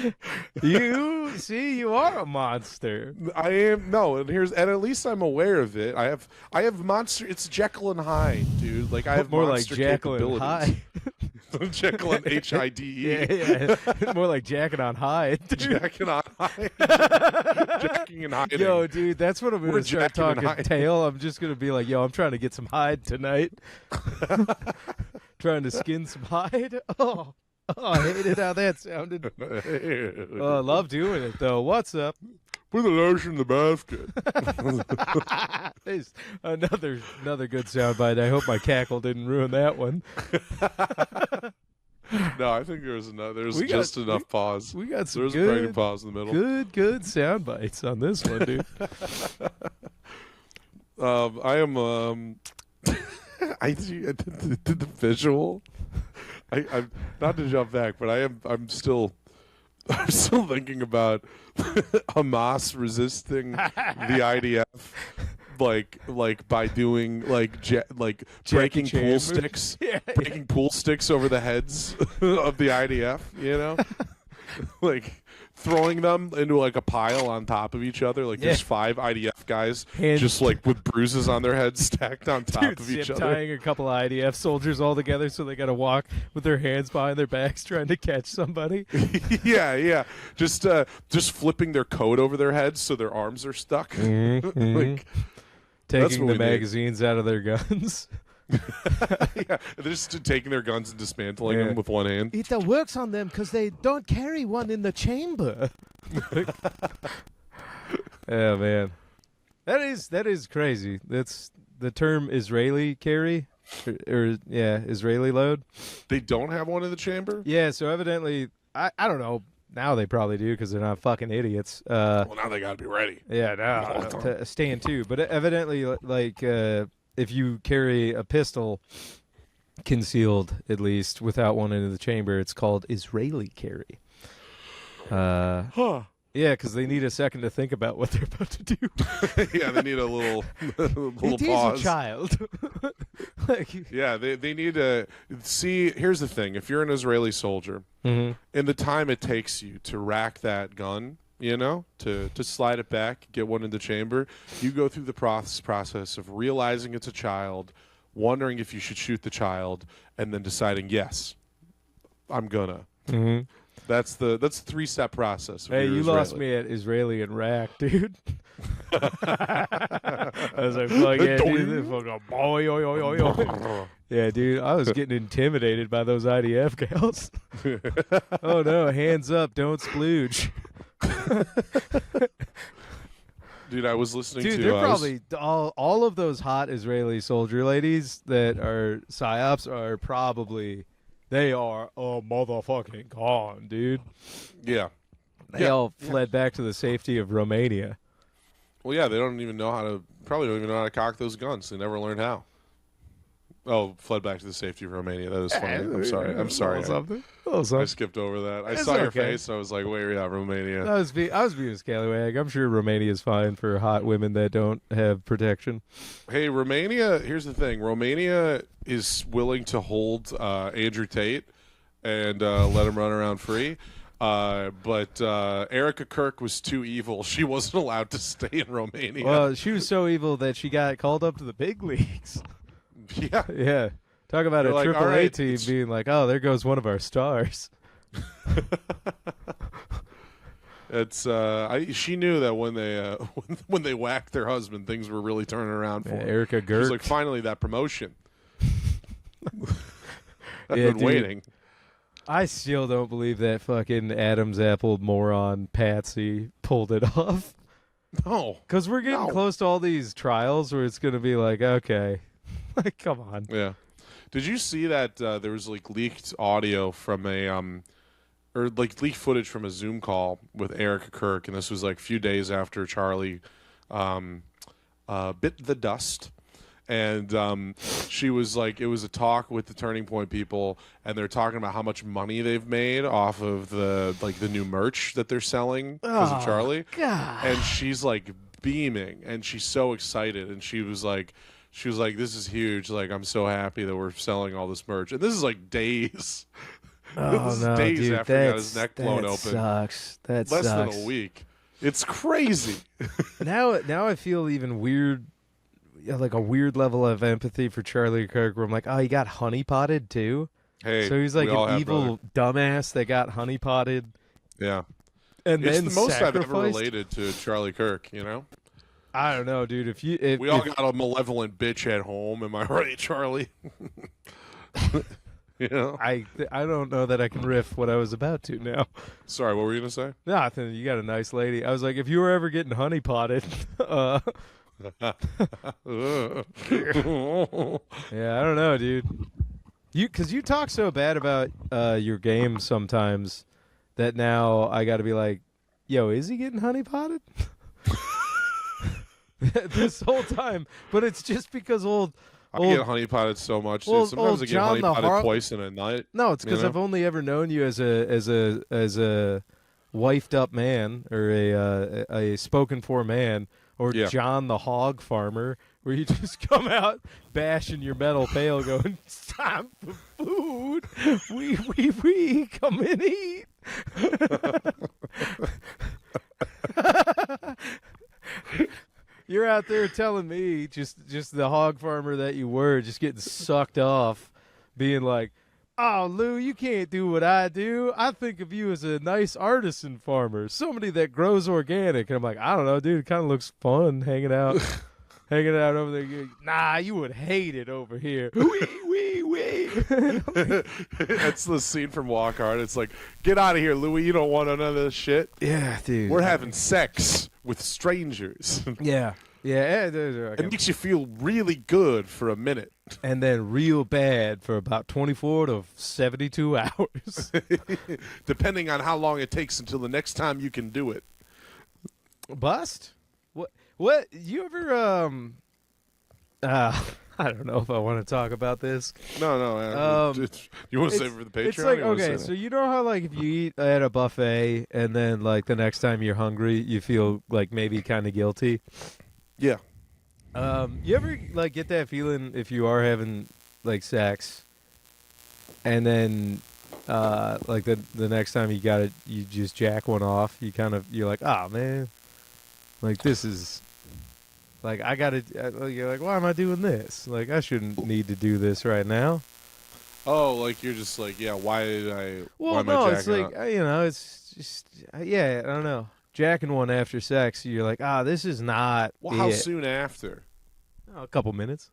it. You see, you are a monster. I am and at least I'm aware of it. I have monster. It's Jekyll and Hyde, dude. Like I have More like monster Jekyll and capabilities. Hyde. Jekyll and HIDE. Yeah. More like jacking on Hyde. Dude. Jacking on Hyde. Jacking and hiding. Yo, dude, that's what I'm We're going to start jacking and talking hiding. tail. I'm just going to be like, yo, I'm trying to get some hide tonight. Trying to skin some hide. Oh, I hated how that sounded. I love doing it, though. What's up? Put the lotion in the basket. There's another good soundbite. I hope my cackle didn't ruin that one. No, I think there's We got- just enough pause. We got some There's a pregnant good, pause in the middle. good sound bites on this one, dude. I am. I did the visual. I'm not to jump back, but I'm still thinking about Hamas resisting the IDF, like by doing breaking pool Chambers. sticks, Yeah. breaking pool sticks over the heads of the IDF. You know, like throwing them into like a pile on top of each other. Like there's 5 IDF guys Hand- just like with bruises on their heads stacked on top Dude, of each zip other. tying a couple of IDF soldiers all together, so they got to walk with their hands behind their backs trying to catch somebody. yeah. Just flipping their coat over their heads so their arms are stuck. Mm-hmm. Like, That's Taking what the we need. magazines out of their guns. yeah, they're just taking their guns and dismantling Yeah. them with one hand. It works on them because they don't carry one in the chamber. Oh man, that is crazy. That's the term Israeli carry, or Israeli load. They don't have one in the chamber. Yeah, so evidently, I don't know. Now they probably do because they're not fucking idiots. Well, now they got to be ready. Yeah, no, to stand too. But evidently, like, if you carry a pistol concealed, at least without one in the chamber, it's called Israeli carry. Huh. Yeah, because they need a second to think about what they're about to do. Yeah, they need a little It is pause. a child. Like, Yeah, they need to see. Here's the thing: if you're an Israeli soldier, Mhm. in the time it takes you to rack that gun, you know, to slide it back, get one in the chamber, you go through the process of realizing it's a child, wondering if you should shoot the child, and then deciding, yes, I'm gonna. Mhm. That's the 3-step process. if Hey, you're you Israeli. lost me at Israeli and Iraq, dude. I was like, fuck yeah, dude. Fucking boy, oi, oi, oi, oi. Yeah, dude, I was getting intimidated by those IDF gals. Oh no, hands up, don't splooge. Dude, I was listening Dude, to. they're I was- probably all of those hot Israeli soldier ladies that are psyops are probably they are motherfucking gone, dude. yeah. They all fled back to the safety of Romania. Well, yeah, they don't even know how to. Probably don't even know how to cock those guns. They never learned how. Oh, fled back to the safety of Romania. That is funny. I'm sorry. I'm sorry. Something. I skipped over that. I It's saw your okay. face. And I was like, wait, yeah, Romania. I was being a scallywag. I'm sure Romania is fine for hot women that don't have protection. Hey, Romania. Here's the thing. Romania is willing to hold Andrew Tate and let him run around free. But Erica Kirk was too evil. She wasn't allowed to stay in Romania. Well, she was so evil that she got called up to the big leagues. yeah. Yeah. Talk about They're a like, triple "All right, A team it's- being like, oh, there goes one of our stars. It's she knew that when they when they whacked their husband, things were really turning around for her. Erica She was Gert. like, finally, that promotion. I've Yeah, been waiting. I still don't believe that fucking Adam's apple moron Patsy pulled it off. No, Because we're getting close to all these trials where it's going to be like, okay, like, come on. yeah. Did you see that there was like leaked audio from a or like leaked footage from a Zoom call with Erica Kirk, and this was like a few days after Charlie bit the dust. And she was like, it was a talk with the Turning Point people, and they're talking about how much money they've made off of the new merch that they're selling because of Charlie. God. And she's like beaming, and she's so excited, and she was like, this is huge. Like, I'm so happy that we're selling all this merch, and this is like days. Oh, this is no, days dude, after he got his neck blown that open. Sucks. That Less sucks. than a week. It's crazy. Now I feel even weird, like a weird level of empathy for Charlie Kirk, where I'm like, oh, he got honeypotted too. Hey, So he's like we all an have evil dumbass that got honeypotted. Yeah. And It's then the most I've ever sacrificed? related to Charlie Kirk, you know? I don't know, dude. If We all got a malevolent bitch at home. Am I right, Charlie? You know? I don't know that I can riff what I was about to now. Sorry, what were you going to say? Nothing. You got a nice lady. I was like, if you were ever getting honeypotted, yeah, I don't know, dude. Because you talk so bad about your game sometimes that now I got to be like, yo, is he getting honeypotted? This whole time, but it's just because I get honeypotted so much. Dude. old Sometimes I get John the honeypotted twice in a night. No, it's because you know? I've only ever known you as a wifed up man or a spoken for man or Yeah. John the hog farmer, where you just come out bashing your metal pail, going, "It's time for food. We come and eat." You're out there telling me, just the hog farmer that you were, just getting sucked off, being like, "Oh, Lou, you can't do what I do. I think of you as a nice artisan farmer, somebody that grows organic." And I'm like, I don't know, dude. It kind of looks fun hanging out over there. You're, nah, you would hate it over here. Wee. That's the scene from Walk Hard. It's like, get out of here, Louie. You don't want none of this shit. Yeah, dude. We're having sex with strangers. Yeah. It makes you feel really good for a minute. And then real bad for about 24 to 72 hours. Depending on how long it takes until the next time you can do it. Bust? What? You ever, I don't know if I want to talk about this. No. You want to save it for the Patreon? It's like, or you wanna okay, say so you know how, like, if you eat at a buffet and then, like, the next time you're hungry, you feel, like, maybe kind of guilty? that? Yeah. You ever, like, get that feeling if you are having, like, sex and then, like, the next time you just jack one off, you're like, oh, man, like, this is... Like, you're like, why am I doing this? Like, I shouldn't need to do this right now. Oh, like you're just like, yeah, why did I... Well, why am no, I it's jacking like, up? it's just, yeah, I don't know. Jacking one after sex, you're like, this is not Well, how it. soon after? Oh, a couple minutes.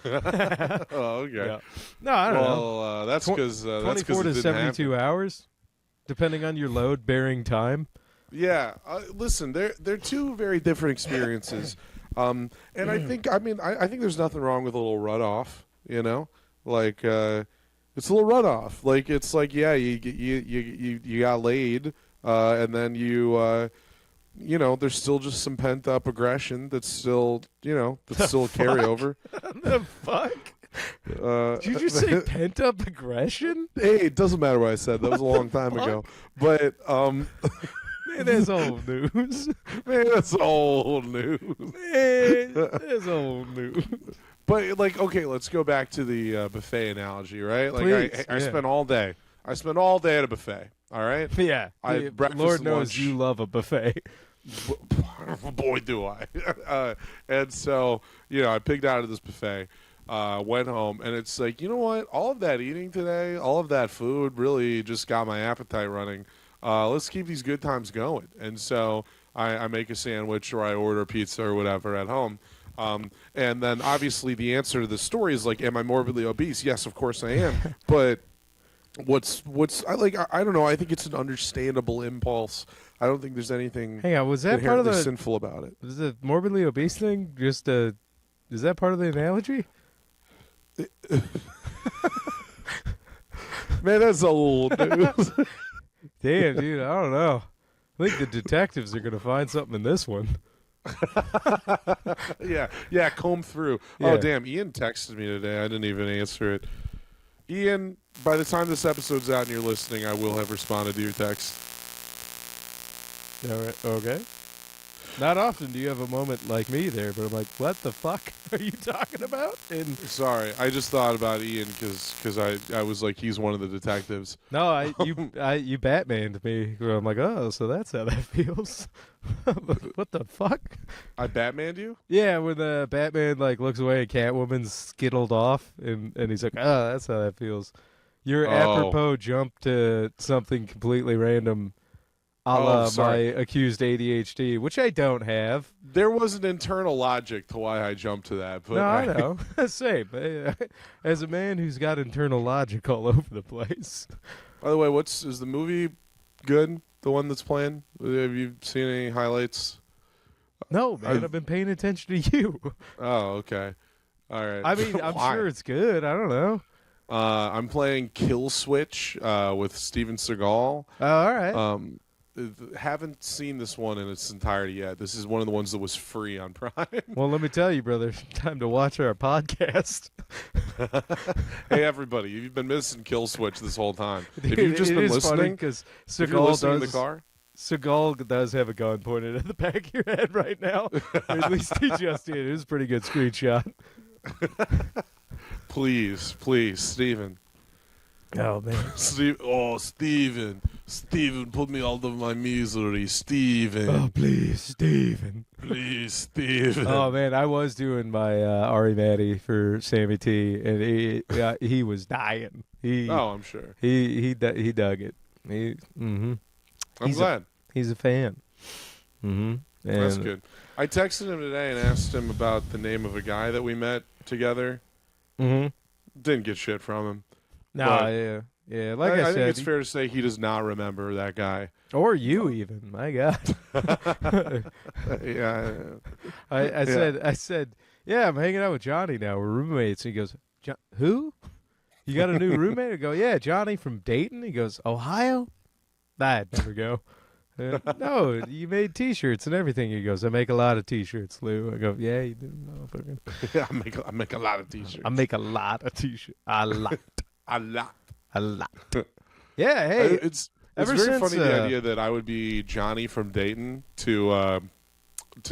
Oh, okay. Yeah. No, I don't know. Well, that's because 24 to 72 hours, depending on your load-bearing time. Yeah, listen, they're two very different experiences, and I think I think there's nothing wrong with a little runoff, you know, like it's a little runoff, like it's like you got laid, and then you know, there's still just some pent up aggression that's still a carryover. The fuck? Did you just say pent up aggression? Hey, it doesn't matter what I said. That was a long time ago, but Man, that's old news. Man, that's old news. Man, that's old news. But like, okay, let's go back to the buffet analogy, right? Like, Please, I yeah. spent all day. I spent all day at a buffet. All right. Yeah, I had breakfast, Lord knows lunch. you love a buffet. Boy, do I. And so, you know, I pigged out of this buffet, went home, and it's like, you know what? All of that eating today, all of that food really just got my appetite running. let's keep these good times going. And so I make a sandwich or I order pizza or whatever at home. And then obviously the answer to the story is like, am I morbidly obese? Yes, of course I am. But what's I don't know. I think it's an understandable impulse. I don't think there's anything Hang on, was that part of inherently the sinful about it. Was the morbidly obese thing just is that part of the analogy? Man, that's old. Dude. Damn, dude, I don't know. I think the detectives are going to find something in this one. Yeah, comb through. Yeah. Oh, damn, Ian texted me today. I didn't even answer it. Ian, by the time this episode's out and you're listening, I will have responded to your text. All right, okay. Not often do you have a moment like me there, but I'm like, what the fuck are you talking about? And Sorry, I just thought about Ian because I was like, he's one of the detectives. no, you Batmaned me. I'm like, oh, so that's how that feels. What the fuck? I Batmaned you? Yeah, when the Batman like looks away and Catwoman's skittled off, and he's like, oh, that's how that feels. Your apropos jump to something completely random, a la my accused ADHD, which I don't have. There was an internal logic to why I jumped to that. But No, I know. Same. As a man who's got internal logic all over the place. By the way, is the movie good? The one that's playing? Have you seen any highlights? No, man, I've been paying attention to you. Oh, okay. All right. I mean, I'm sure it's good. I don't know. I'm playing Kill Switch with Steven Seagal. Oh, all right. Haven't seen this one in its entirety yet. This is one of the ones that was free on Prime. Well, let me tell you, brother, time to watch our podcast. Hey, everybody, you've been missing Kill Switch this whole time. Dude, If you've just been listening, because if you're listening in the car, Seagal does have a gun pointed at the back of your head right now. Or at least he just did. It was a pretty good screenshot. please, Steven. Oh, man. Steven, put me out of my misery, Steven. Oh, please, Steven. Please, Steven. Oh, man, I was doing my Ari Matty for Sammy T, and he was dying. I'm sure. He dug it. I'm glad. He's a fan. Mm-hmm. That's good. I texted him today and asked him about the name of a guy that we met together. Mm-hmm. Didn't get shit from him. No, But yeah. Like I I said, think it's fair to say he does not remember that guy. or you even. My God. Yeah. I said, yeah, I'm hanging out with Johnny now. We're roommates. And he goes, who? You got a new roommate? I go, yeah, Johnny from Dayton. He goes, Ohio? I'd never go. No, you made T-shirts and everything. He goes, I make a lot of T-shirts, Lou. I go, yeah, you do. I make a lot of T-shirts. I make a lot of T-shirts. A lot. A lot. Yeah, hey. It's ever very since, funny the idea that I would be Johnny from Dayton to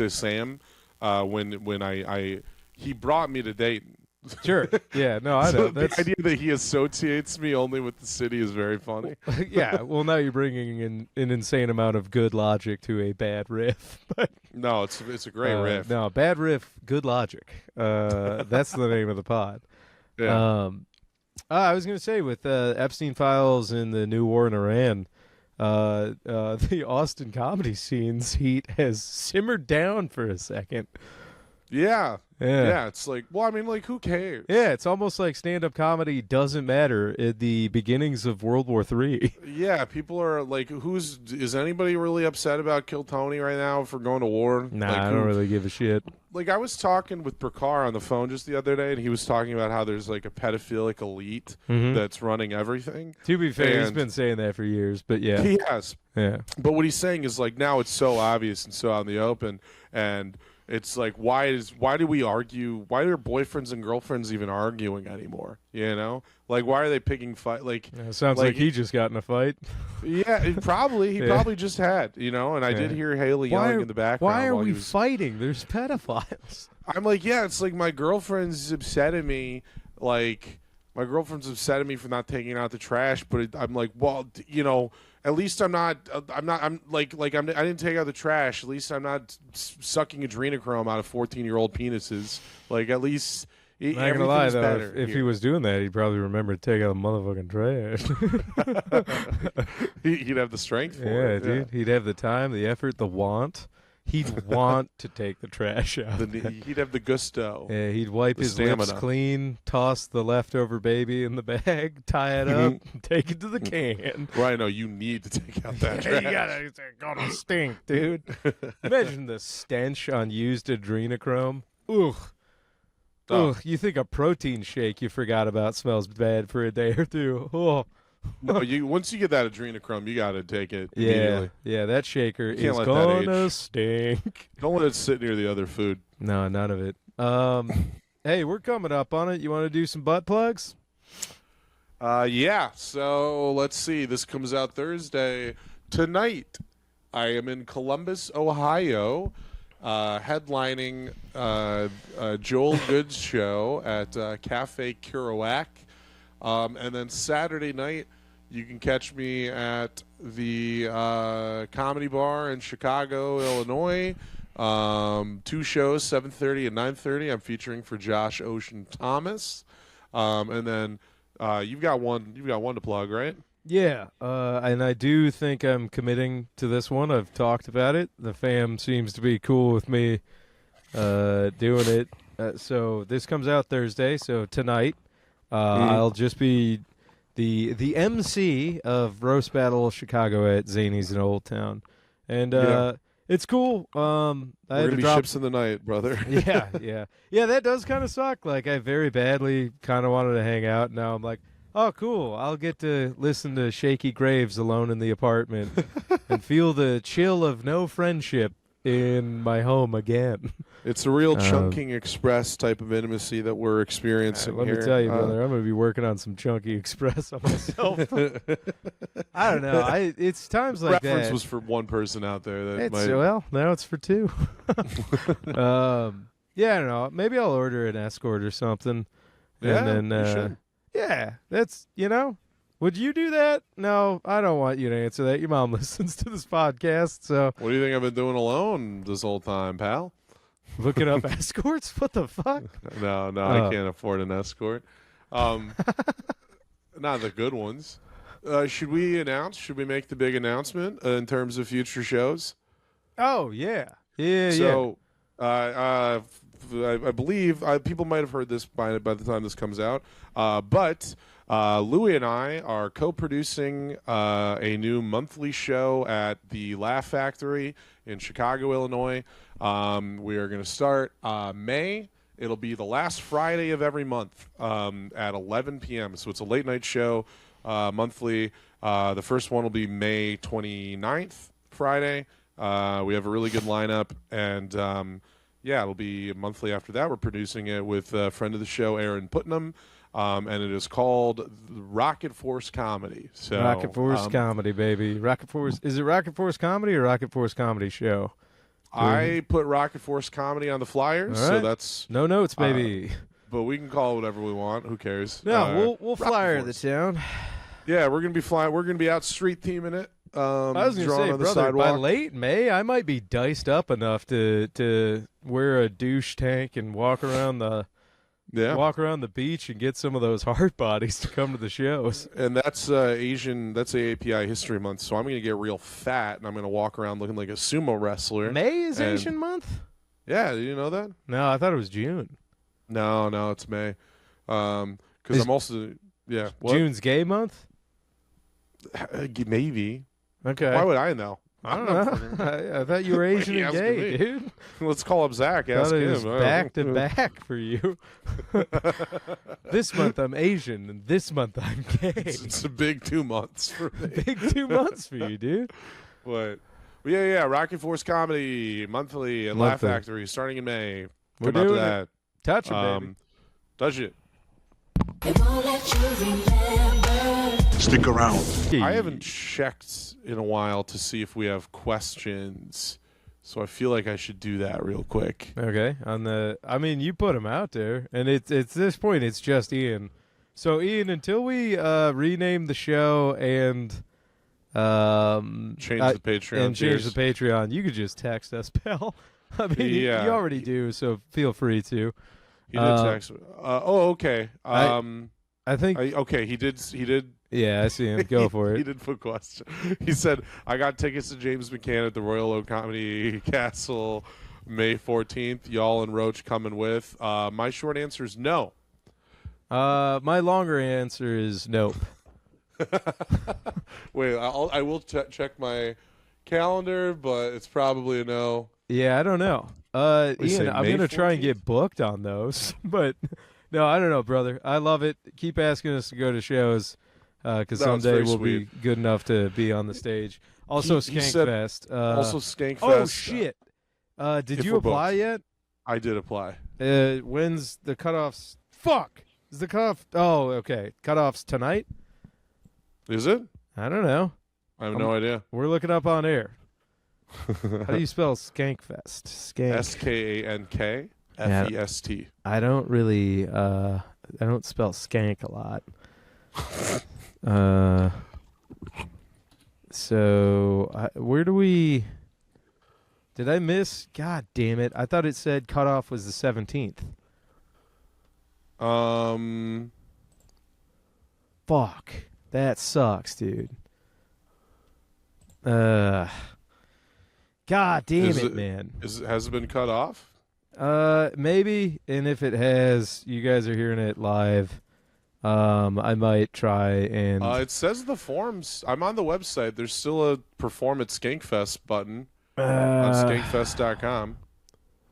Sam when he brought me to Dayton. Sure. Yeah, no, I know. So That's the idea that he associates me only with the city is very funny. yeah, well, now you're bringing in an insane amount of good logic to a bad riff. But No, it's a great riff. No, bad riff, good logic. That's the name of the pod. Yeah. I was going to say, with Epstein Files and the new war in Iran, the Austin comedy scene's heat has simmered down for a second. Yeah. It's like, well, I mean, like, who cares? Yeah, it's almost like stand-up comedy doesn't matter at the beginnings of World War III. Yeah, people are like, is anybody really upset about Kill Tony right now for going to war? Nah, like, I don't really give a shit. Like, I was talking with Prakar on the phone just the other day, and he was talking about how there's like a pedophilic elite that's running everything. To be fair, he's And been saying that for years, but yeah. he has. Yeah. But what he's saying is like now it's so obvious and so out in the open, and it's like why do we argue? Why are boyfriends and girlfriends even arguing anymore? You know, like why are they picking fight? Like Yeah, sounds like he just got in a fight. yeah, he probably just had, you know. And I did hear Haley yelling in the background. Why are while we he was, fighting? There's pedophiles. I'm like, yeah, it's like my girlfriend's upset at me, like. My girlfriend's upset at me for not taking out the trash, but I'm like, well, you know, at least I'm not. I didn't take out the trash. At least I'm not sucking adrenochrome out of 14-year-old penises. Like, at least, Not gonna lie everything's though, better if he here. was doing that, he'd probably remember to take out the motherfucking trash. He'd have the strength for Yeah, it. dude. He'd have the time, the effort, the want. He'd want to take the trash out. He'd have the gusto. Yeah, he'd wipe The his lips stamina. clean, toss the leftover baby in the bag, tie it up, and take it to the can. Right, no, you need to take out that You trash. it's gonna stink, dude. Imagine the stench on used adrenochrome. Ugh. Oh. Ugh. You think a protein shake you forgot about smells bad for a day or two. Oh. No, once you get that adrenochrome, you got to take it Yeah, immediately. yeah, that shaker You can't is let that gonna age. stink. Don't let it sit near the other food. No, none of it. Hey, we're coming up on it. You want to do some butt plugs? Yeah, so let's see. This comes out Thursday. Tonight, I am in Columbus, Ohio, headlining Joel Good's show at Cafe Kerouac. And then Saturday night, you can catch me at the Comedy Bar in Chicago, Illinois. 2 shows, 7:30 and 9:30. I'm featuring for Josh Ocean Thomas. And then you've got one to plug, right? Yeah, and I do think I'm committing to this one. I've talked about it. The fam seems to be cool with me doing it. So this comes out Thursday. So tonight, I'll just be the MC of Roast Battle Chicago at Zany's in Old Town, and it's cool. I We're had gonna to be drop. ships in the night, brother. Yeah. That does kind of suck. Like I very badly kind of wanted to hang out. Now I'm like, oh, cool. I'll get to listen to Shaky Graves alone in the apartment and feel the chill of no friendship in my home again. It's a real chunking express type of intimacy that we're experiencing Let here. me tell you, brother, I'm going to be working on some Chunky Express on myself. I don't know. It's times like Reference that. was for one person out there that It's, might. well, now it's for 2. Yeah, I don't know. Maybe I'll order an escort or something. Yeah, And then, you should. yeah, that's, would you do that? No, I don't want you to answer that. Your mom listens to this podcast, so What do you think I've been doing alone this whole time, pal? looking up escorts? What the fuck? No, I can't afford an escort. Not the good ones. Should we announce? Should we make the big announcement in terms of future shows? Oh, yeah. Yeah. So, I believe people might have heard this by the time this comes out, but Louie and I are co-producing a new monthly show at the Laugh Factory in Chicago, Illinois. We are going to start May. It'll be the last Friday of every month at 11 p.m. So it's a late night show monthly. The first one will be May 29th, Friday. We have a really good lineup, and it'll be monthly after that. We're producing it with a friend of the show, Aaron Putnam, and it is called Rocket Force Comedy. So Rocket Force Comedy, baby. Rocket Force. Is it Rocket Force Comedy or Rocket Force Comedy Show? I put Rocket Force Comedy on the flyers, All so right. that's. No notes, baby. But we can call it whatever we want. Who cares? No, we'll Rocket flyer the Force. town. Yeah, we're gonna be flying. We're gonna be out street teaming it. I was gonna drawn say, on the brother, by sidewalk. late May, I might be diced up enough to wear a douche tank and walk around the beach and get some of those heart bodies to come to the shows. And that's Asian. That's AAPI History Month. So I'm gonna get real fat, and I'm gonna walk around looking like a sumo wrestler. May is And- Asian month? Yeah, did you know that? No, I thought it was June. No, it's May. Because Is- I'm also What? June's gay month? Maybe. Okay. Why would I know? I don't know. I thought you were Asian you and asking gay, me? dude. Let's call up Zach. Ask Thought it him. was I don't back to know. back for you. This month I'm Asian, and this month I'm gay. It's a big 2 months for me. Big 2 months for you, dude. But yeah. Rocket Force Comedy monthly at Laugh Monthly. Factory starting in May. We're Come out to doing that. Touch it, baby. Touch it. Stick around. I haven't checked in a while to see if we have questions, so I feel like I should do that real quick. Okay. You put him out there, and it's this point, it's just Ian. So Ian, until we rename the show and Change the Patreon and change tiers. the Patreon, you could just text us, pal. I mean, Yeah. you already do, so feel free to. He did text. Okay. I think. Okay. He did. Yeah, I see him. Go for He it. did put question. He said, "I got tickets to James McCann at the Royal Oak Comedy Castle, May 14th. Y'all and Roach coming with?" My short answer is no. My longer answer is nope. Wait, I will check my calendar, but it's probably a no. Yeah, I don't know. We say Ian, I'm May gonna try and 14th? get booked on those, but no, I don't know, brother. I love it. Keep asking us to go to shows, because No, it's someday very we'll sweet. be good enough to be on the stage. Also, He said- Skankfest. Also, Skankfest. Oh shit! Did if you we're apply booked. yet? I did apply. When's the cutoffs? Fuck! Is the cutoff? Oh, okay. Cutoffs tonight? Is it? I don't know. I have no idea. We're looking up on air. How do you spell Skankfest? Skank. SKANKFEST. I don't really. I don't spell skank a lot. So where do we? Did I miss? God damn it! I thought it said cutoff was the 17th. Fuck. That sucks, dude. God damn it, man. Has it been cut off? Maybe, and if it has, you guys are hearing it live. I might try and. It says the forms. I'm on the website. There's still a perform at Skankfest button on skankfest.com.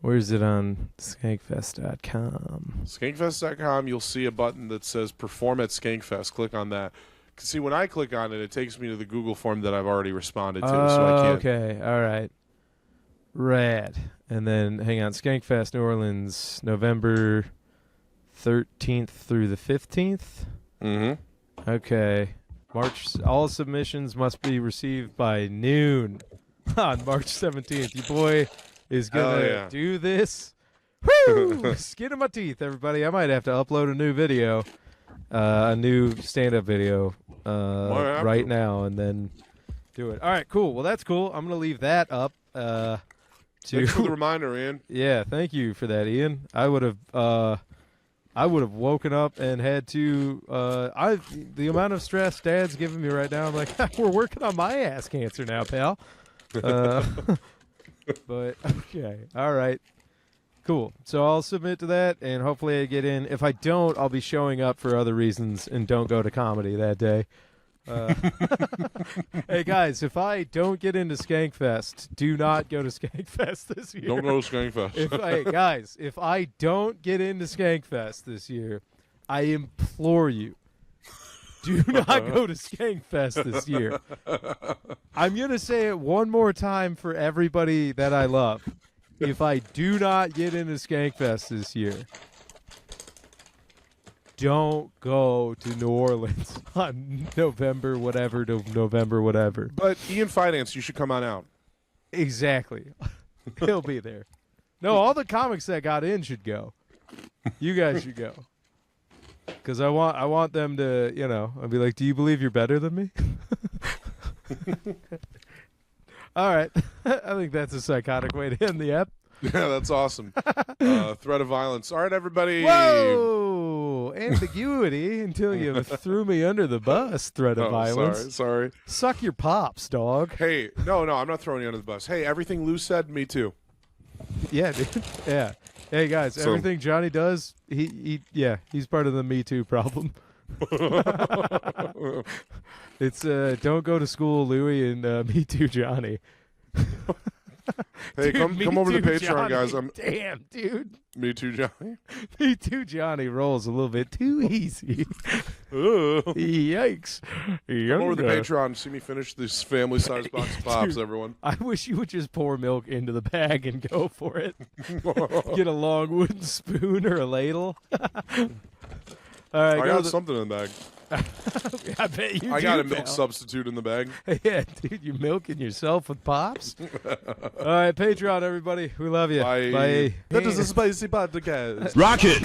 Where's it on skankfest.com? Skankfest.com, you'll see a button that says perform at Skankfest. Click on that. See, when I click on it, it takes me to the Google form that I've already responded to, so I can't. Okay, all right. Rad. And then, hang on, Skankfest New Orleans, November 13th through the 15th? Mm-hmm. Okay. All submissions must be received by noon on March 17th. Your boy is going to do this. Woo! Skin of my teeth, everybody. I might have to upload a new video, a new stand-up video right now, and then do it. All right, cool. Well, that's cool. I'm going to leave that up. Thanks for the reminder, Ian. Yeah, thank you for that, Ian. I would have woken up and had to. The amount of stress Dad's giving me right now, I'm like, we're working on my ass cancer now, pal. But okay, all right, cool. So I'll submit to that, and hopefully I get in. If I don't, I'll be showing up for other reasons and don't go to comedy that day. Hey guys, if I don't get into Skankfest, do not go to Skankfest this year. Don't go to Skankfest. If I don't get into Skankfest this year, I implore you, do not go to Skankfest this year. I'm going to say it one more time for everybody that I love. If I do not get into Skankfest this year, don't go to New Orleans on November whatever to November whatever. But Ian Finance, you should come on out. Exactly. He'll be there. No, all the comics that got in should go. You guys should go. Because I want them to, I'll be like, do you believe you're better than me? All right. I think that's a psychotic way to end the ep. Yeah, that's awesome. Threat of violence. All right, everybody. Whoa! Ambiguity until you threw me under the bus, threat of violence. Sorry. Suck your pops, dog. Hey, no, I'm not throwing you under the bus. Hey, everything Lou said, me too. Yeah, dude. Yeah. Hey, guys, everything Johnny does, he's part of the Me Too problem. It's don't go to school, Louie, and Me Too, Johnny. Hey, Dude, come over to Too, Patreon, Johnny. guys. Damn, dude. Me too, Johnny. Me Too, Johnny rolls a little bit too easy. Ugh. Yikes. Come over to the Patreon and see me finish this family-sized box of pops, Dude, everyone. I wish you would just pour milk into the bag and go for it. Get a long wooden spoon or a ladle. All right, I got something in the bag. I bet you I got a milk pal. substitute in the bag. Yeah, dude, you milking yourself with pops? All right, Patreon, everybody. We love you. Bye. Bye. That is a spicy podcast. Rocket.